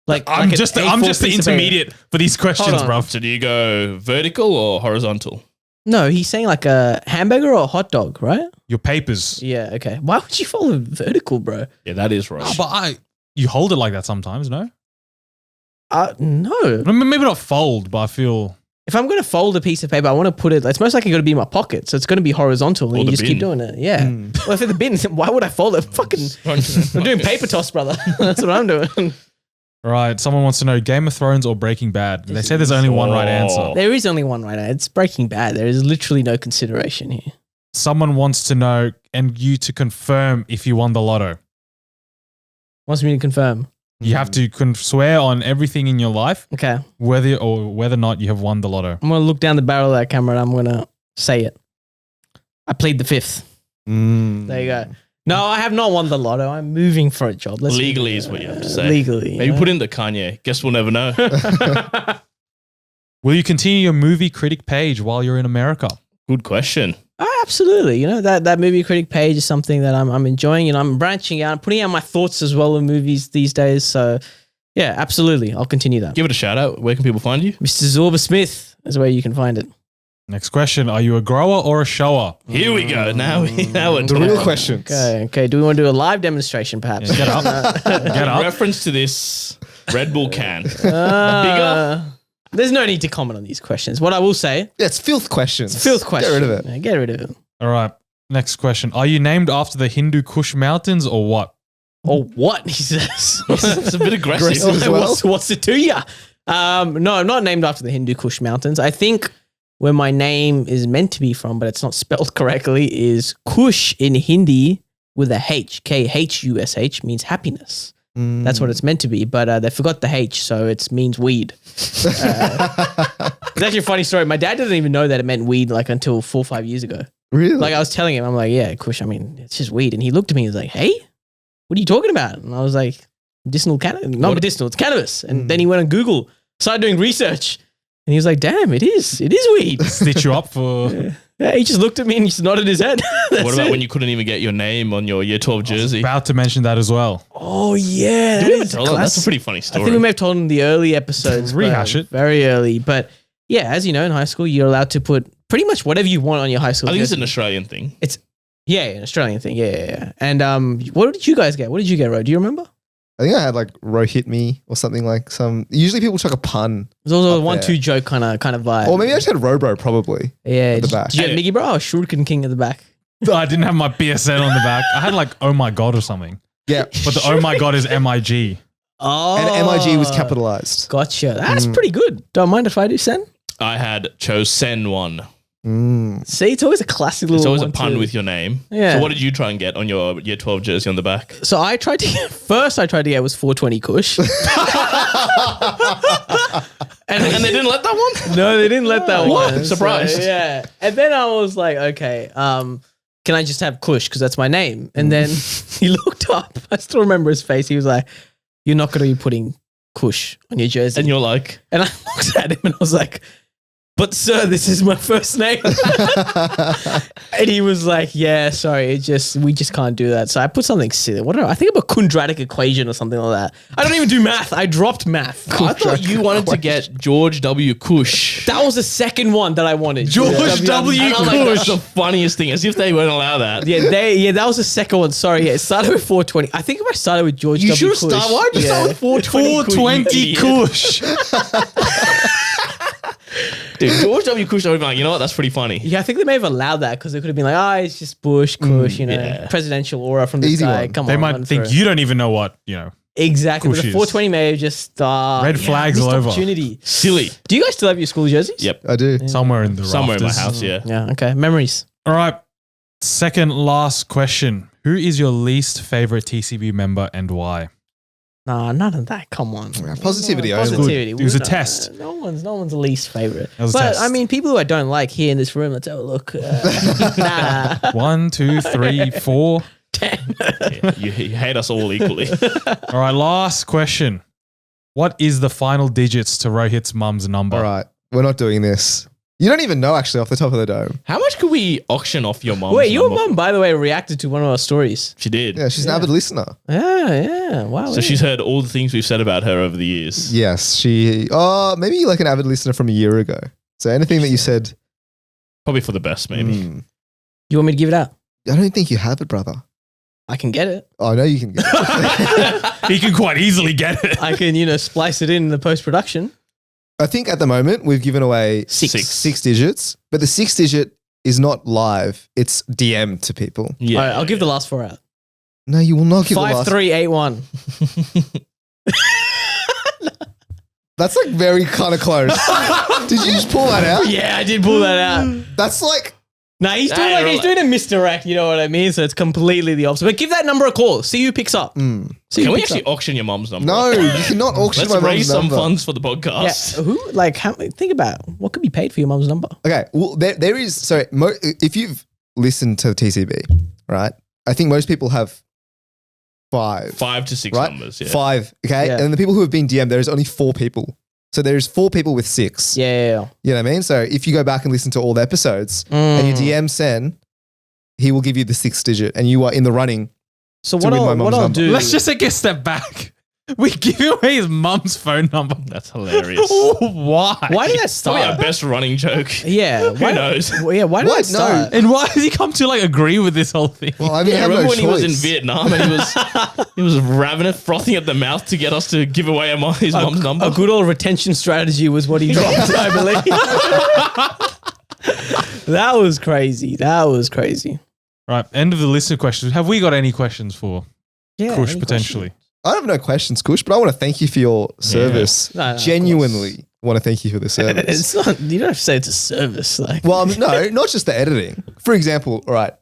Like I'm an just the A4 piece of paper. intermediate for these questions, Hold on. bro. So do you go vertical or horizontal? No, he's saying like a hamburger or a hot dog, right? Your papers. Yeah, okay. Why would you follow vertical, bro? Yeah, that is right. Oh, but you hold it like that sometimes, no? No. Maybe not fold, but I feel If I'm going to fold a piece of paper, I want to put it, it's most likely going to be in my pocket. So it's going to be horizontal and Or you the just keep bin. doing it. Yeah. Well, if it's the bin, why would I fold it? Fucking, I'm doing paper toss, brother. That's what I'm doing. right. Someone wants to know Game of Thrones or Breaking Bad. They say there's only one right answer. There is only one right answer. It's Breaking Bad. There is literally no consideration here. Someone wants to know and you to confirm if you won the lotto. Wants me to confirm. You have to swear on everything in your life, Okay. whether or not you have won the lotto. I'm going to look down the barrel of that camera and I'm going to say it. I plead the fifth. There you go. No, I have not won the lotto. I'm moving for a job. Legally is what you have to say. Legally. Maybe put in the Kanye. Guess we'll never know. Will you continue your movie critic page while you're in America? Good question. Oh, absolutely. You know, that movie critic page is something that I'm enjoying, and I'm branching out, putting out my thoughts as well in movies these days. So, yeah, absolutely. I'll continue that. Give it a shout out. Where can people find you? Mr. Zorba Smith is where you can find it. Next question. Are you a grower or a shower? Here we go. Now we're The talking. real questions. Okay. Do we want to do a live demonstration, perhaps? Get up. Get In up. reference to this Red Bull can. There's no need to comment on these questions. What I will say, Yeah, it's filth questions. filth question. Get rid of it. Yeah, get rid of it. All right. Next question. Are you named after the Hindu Kush Mountains or what? Or what? He says. It's a bit aggressive. Aggressive. as well. What's it to ya? No, I'm not named after the Hindu Kush Mountains. I think where my name is meant to be from, but it's not spelled correctly, is Kush in Hindi with a H. Kush means happiness. That's what it's meant to be, but they forgot the H, so it means weed. It's actually a funny story. My dad didn't even know that it meant weed like until 4 or 5 years ago. Really? Like I was telling him, I'm like, yeah, Kush, I mean, it's just weed. And he looked at me and was like, hey, what are you talking about? And I was like, medicinal cannabis. Not medicinal, it's cannabis. And then he went on Google, started doing research. And he was like, damn, it is weed. Stitch you up for... Yeah, he just looked at me and just nodded his head. What about when you couldn't even get your name on your year 12 jersey? About to mention that as well. Oh, yeah. Did we ever that is tell them? That's a classic. pretty funny I story. think we may have told him in the early episodes. Rehash but it. Very early. But yeah, as you know, in high school, you're allowed to put pretty much whatever you want on your high school I think it's jersey. an Australian thing. Yeah, an Australian thing. Yeah. And what did you guys get? What did you get, Ro? Do you remember? I think I had like Ro hit me or something like some. Usually people chuck a pun. It was also a Up 1-2 joke kind of vibe. Or maybe I just had Robo probably. yeah. at the back. Did you have Miggy Bro or Shuriken King at the back? I didn't have my BSN on the back. I had like, oh my God or something. Yeah. But the oh my God is MIG. Oh. And MIG was capitalized. Gotcha. That's pretty good. Don't mind if I do, Sen. I had chose Sen 1. See, it's always a classic little It's always a 1-2. pun with your name. Yeah. So what did you try and get on your year 12 jersey on the back? So I tried to get, first I tried to get was 420 Kush. And they didn't let that one? No, they didn't let that What? one. Surprised. So, yeah. And then I was like, okay, can I just have Kush? Because that's my name. And then he looked up. I still remember his face. He was like, you're not going to be putting Kush on your jersey. And you're like, And I looked at him and I was like, but sir, this is my first name. And he was like, yeah, sorry, we just can't do that. So I put something silly. What I think about quadratic equation or something like that. I don't even do math. I dropped math. I thought you wanted to get George W. Kush. That was the second one that I wanted. George W. And I'm like, that's Kush. the funniest thing, as if they won't allow that. Yeah, that was the second one. Sorry, yeah, it started with 420. I think if I started with George You W. should Kush. start. Why'd you start with 420? 420 Kush. Dude, George W. Kush, I would be like, you know what? That's pretty funny. Yeah, I think they may have allowed that because they could have been like, it's just Bush, Kush, presidential aura from this Easy guy. one. Come They on. might run think through. you don't even know what, Exactly. But Kush the is. 420 may have just Red flags missed all over. opportunity. Silly. Do you guys still have your school jerseys? Yep. I do. somewhere in the Somewhere in my rafters. house, yeah. Yeah, okay. Memories. All right. Second last question. Who is your least favorite TCB member and why? Nah, none of that. Come on. Positivity only. Positivity. It was a No, test. No one's least favorite. It was a But test. I mean, people who I don't like here in this room, let's have a look. Nah. 1, 2, 3, 4. Yeah, you hate us all equally. All right. Last question. What is the final digits to Rohit's mum's number? All right. We're not doing this. You don't even know actually off the top of the dome. How much could we auction off your mom? Wait, your mum, by the way, reacted to one of our stories. She did. Yeah, she's an avid listener. Yeah. Wow. So she's heard all the things we've said about her over the years. Yes, maybe like an avid listener from a year ago. So anything that you said, Probably for the best, maybe. You want me to give it out? I don't think you have it, brother. I can get it. Oh, I know you can get it. He can quite easily get it. I can, splice it in the post-production. I think at the moment we've given away Six. six digits, but the 6 digit is not live. It's DM to people. Yeah. All right, I'll give the last 4 out. No, you will not give the last. 5381. That's like very kind of close. Did you just pull that out? Yeah, I did pull that out. That's like, Nah, he's doing a misdirect, you know what I mean? So it's completely the opposite. But give that number a call. See who picks up. See who Can we picks actually up. auction your mom's number? no, you cannot auction Let's my raise mum's some number. funds for the Yeah, podcast. think about it. What could be paid for your mum's number? Okay, well, there is, so if you've listened to the TCB, right, I think most people have 5. 5 to 6 right? numbers. Yeah. 5, okay? Yeah. And then the people who have been DM, there is only 4 people. So there's 4 people with 6. Yeah. You know what I mean? So if you go back and listen to all the episodes and you DM Sen, he will give you the 6th digit and you are in the running. So To what win my I'll mum's number. do? Let's just take a step back. We give away his mum's phone number. That's hilarious. Why? Why did that Probably our start? best running joke. Yeah. Who knows? Yeah. Why did What? that start? And why does he come to agree with this whole thing? Well, I mean, I Yeah, have remember no when he was in choice. Vietnam and he was ravenous, frothing at the mouth to get us to give away his mom's number? A good old retention strategy was what he dropped, I believe. That was crazy. Right, end of the list of questions. Have we got any questions for Yeah. Kush any potentially? I have no questions, Kush, but I want to thank you for your service. No, of Genuinely want to thank you for the service. It's not. You don't have to say it's a service. Like, Well, no, not just the editing. For example, all right,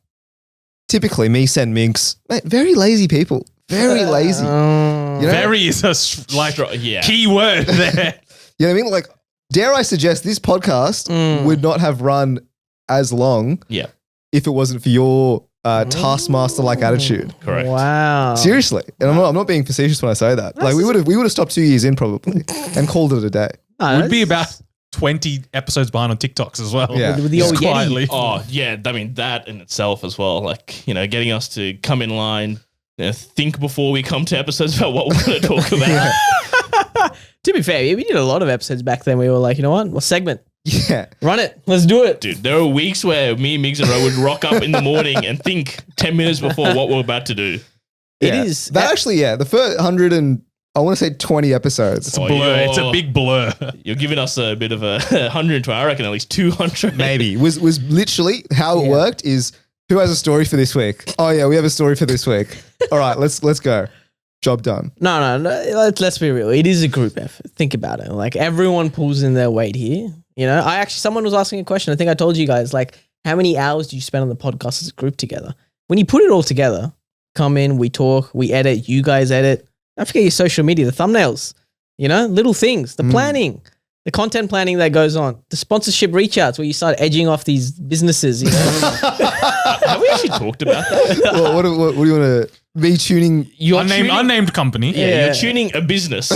typically me, Sen, Minx, mate, very lazy people. Very lazy. You know? Very is a yeah. key word there. You know what I mean? Like, dare I suggest this podcast would not have run as long Yeah. if it wasn't for your taskmaster-like attitude. Correct. wow. Seriously. And I'm not being facetious when I say that. Like, we would have stopped 2 years in probably and called it a day. No, Would be that's- about 20 episodes behind on TikToks as well. Yeah. with the old Just Yeti. quietly. Oh, yeah. I mean, that in itself as well. Like, getting us to come in line, think before we come to episodes about what we're going to talk about. To be fair, we did a lot of episodes back then. We were like, you know what? What segment? Yeah. Run it. Let's do it. Dude, there are weeks where me, Migs, and Ro would rock up in the morning and think 10 minutes before what we're about to do. It Yeah. is. That actually, the first 100 and I want to say 20 episodes. It's a blur. It's a big blur. You're giving us a bit of a 120, I reckon at least 200. Maybe was literally how it worked is who has a story for this week? Oh yeah, we have a story for this week. All right, let's go. Job done. No. Let's be real. It is a group effort. Think about it. Like everyone pulls in their weight here. Someone was asking a question. I think I told you guys, like, how many hours do you spend on the podcast as a group together? When you put it all together, come in, we talk, we edit, you guys edit. Don't forget your social media, the thumbnails, little things, the planning, the content planning that goes on, the sponsorship reach outs where you start edging off these businesses, Have we actually talked about that? What do you want to? me tuning. You're Unnamed company. Yeah, you're tuning a business.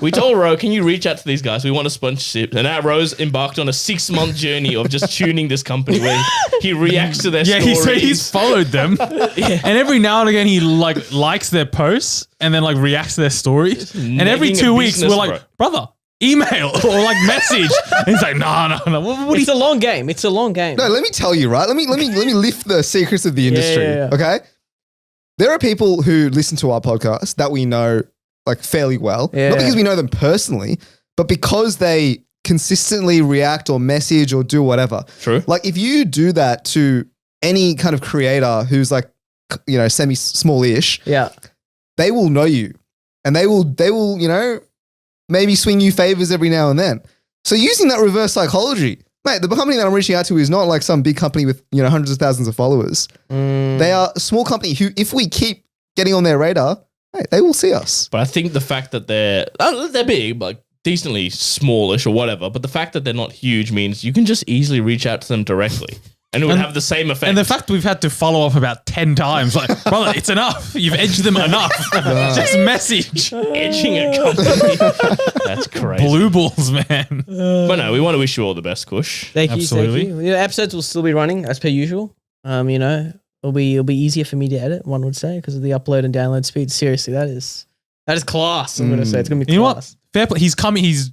We told Ro, can you reach out to these guys? We want a sponsorship. And now Ro's embarked on a 6-month journey of just tuning this company where he reacts to their stories. He's followed them. And every now and again he likes their posts and then reacts to their stories. And every 2 weeks we're like, brother, email or message. And he's like, no. It's a long game. It's a long game. No, let me tell you, right? Let me lift the secrets of the industry. Yeah. Okay. There are people who listen to our podcast that we know fairly well. Yeah. Not because we know them personally, but because they consistently react or message or do whatever. True. If you do that to any kind of creator who's semi-small-ish, Yeah. they will know you and they will, maybe swing you favors every now and then. So using that reverse psychology, mate, the company that I'm reaching out to is not some big company with, hundreds of thousands of followers. They are a small company who, if we keep getting on their radar, mate, they will see us. But I think the fact that they're big, decently smallish or whatever, but the fact that they're not huge means you can just easily reach out to them directly. And it would have the same effect. And the fact we've had to follow up about 10 times, brother, it's enough. You've edged them enough. Just message. Edging a company. That's crazy. Blue balls, man. But no, we want to wish you all the best, Kush. Thank you. Absolutely. Thank you. Episodes will still be running as per usual. It'll be easier for me to edit, one would say, because of the upload and download speed. Seriously, that is class. I'm going to say it's going to be You know what? class. Fair play. He's coming. His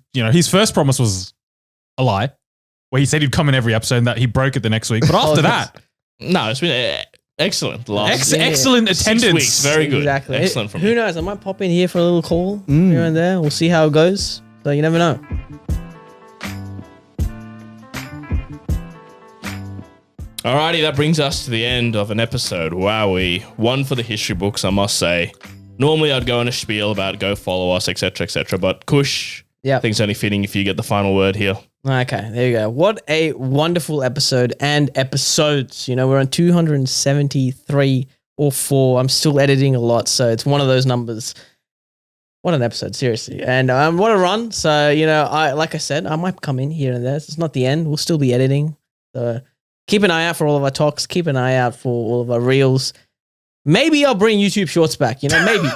first promise was a lie, where he said he'd come in every episode and that he broke it the next week. But after that, No, it's been excellent. excellent 6 attendance. weeks. Very good. Exactly. Excellent from Who you. knows? I might pop in here for a little call here and there. We'll see how it goes. So you never know. Alrighty, that brings us to the end of an episode. Wowee. One for the history books, I must say. Normally I'd go on a spiel about go follow us, etc., etc. But Kush, Yeah. I think it's only fitting if you get the final word here. Okay, there you go. What a wonderful episode and episodes. We're on 273 or 4. I'm still editing a lot, so it's one of those numbers. What an episode, seriously. And what a run. So, like I said, I might come in here and there. It's not the end. We'll still be editing. So keep an eye out for all of our talks. Keep an eye out for all of our reels. Maybe I'll bring YouTube Shorts back. Maybe.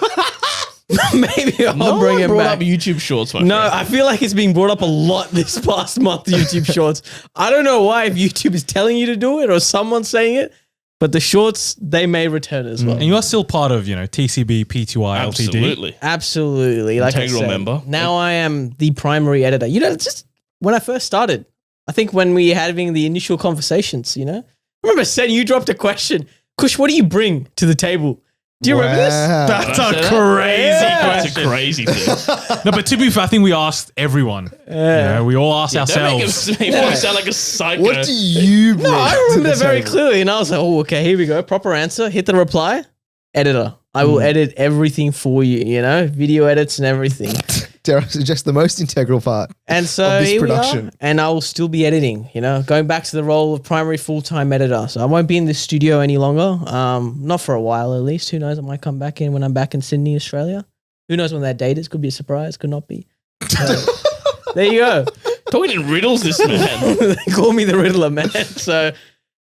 Maybe I'll bring him back. Up YouTube Shorts, my No, friend. I feel like it's being brought up a lot this past month, YouTube Shorts. I don't know why, if YouTube is telling you to do it or someone's saying it, but the Shorts, they may return as well. And you are still part of, TCB, P2I, LTD. Absolutely. Absolutely. Like I Integral said, member. Now I am the primary editor. Just when I first started, I think when we had having the initial conversations, I remember saying you dropped a question. Kush, what do you bring to the table? Do you remember this? That's Did I a say that? crazy That's question. a crazy thing. No, but to be fair, I think we asked everyone. We all asked Don't make ourselves. him sound like a psycho. What do you bring? No, I to remember the that very table? clearly. And I was like, oh, okay, here we go. Proper answer. Hit the reply. Editor. I will edit everything for you, video edits and everything. Dare I suggest the most integral part. And so Of this here we production. are. And I will still be editing, going back to the role of primary full-time editor. So I won't be in the studio any longer. Not for a while at least. Who knows? I might come back in when I'm back in Sydney, Australia. Who knows when that date is? Could be a surprise. Could not be. So, there you go. Talking in riddles, this man. They call me the Riddler, man. So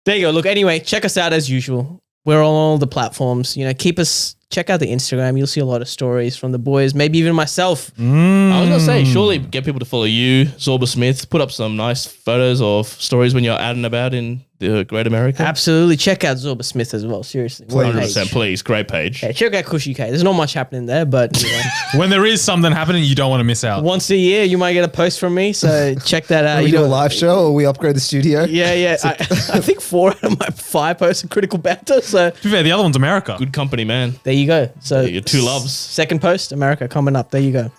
there you go. Look, anyway, check us out as usual. We're on all the platforms. Check out the Instagram. You'll see a lot of stories from the boys, maybe even myself. I was going to say, surely get people to follow you, Zorba Smith. Put up some nice photos of stories when you're out and about in the Great America. Absolutely. Check out Zorba Smith as well. Seriously. What a 100%, page. please. Great page. Yeah, check out Kush UK. There's not much happening there, but When there is something happening, you don't want to miss out. once a year you might get a post from me. So check that out. We do a live show or we upgrade the studio. Yeah. I think 4 out of my 5 posts are critical banter. So To be fair, the other one's America. Good company, man. there you go. So Your two loves. Second post, America coming up. There you go.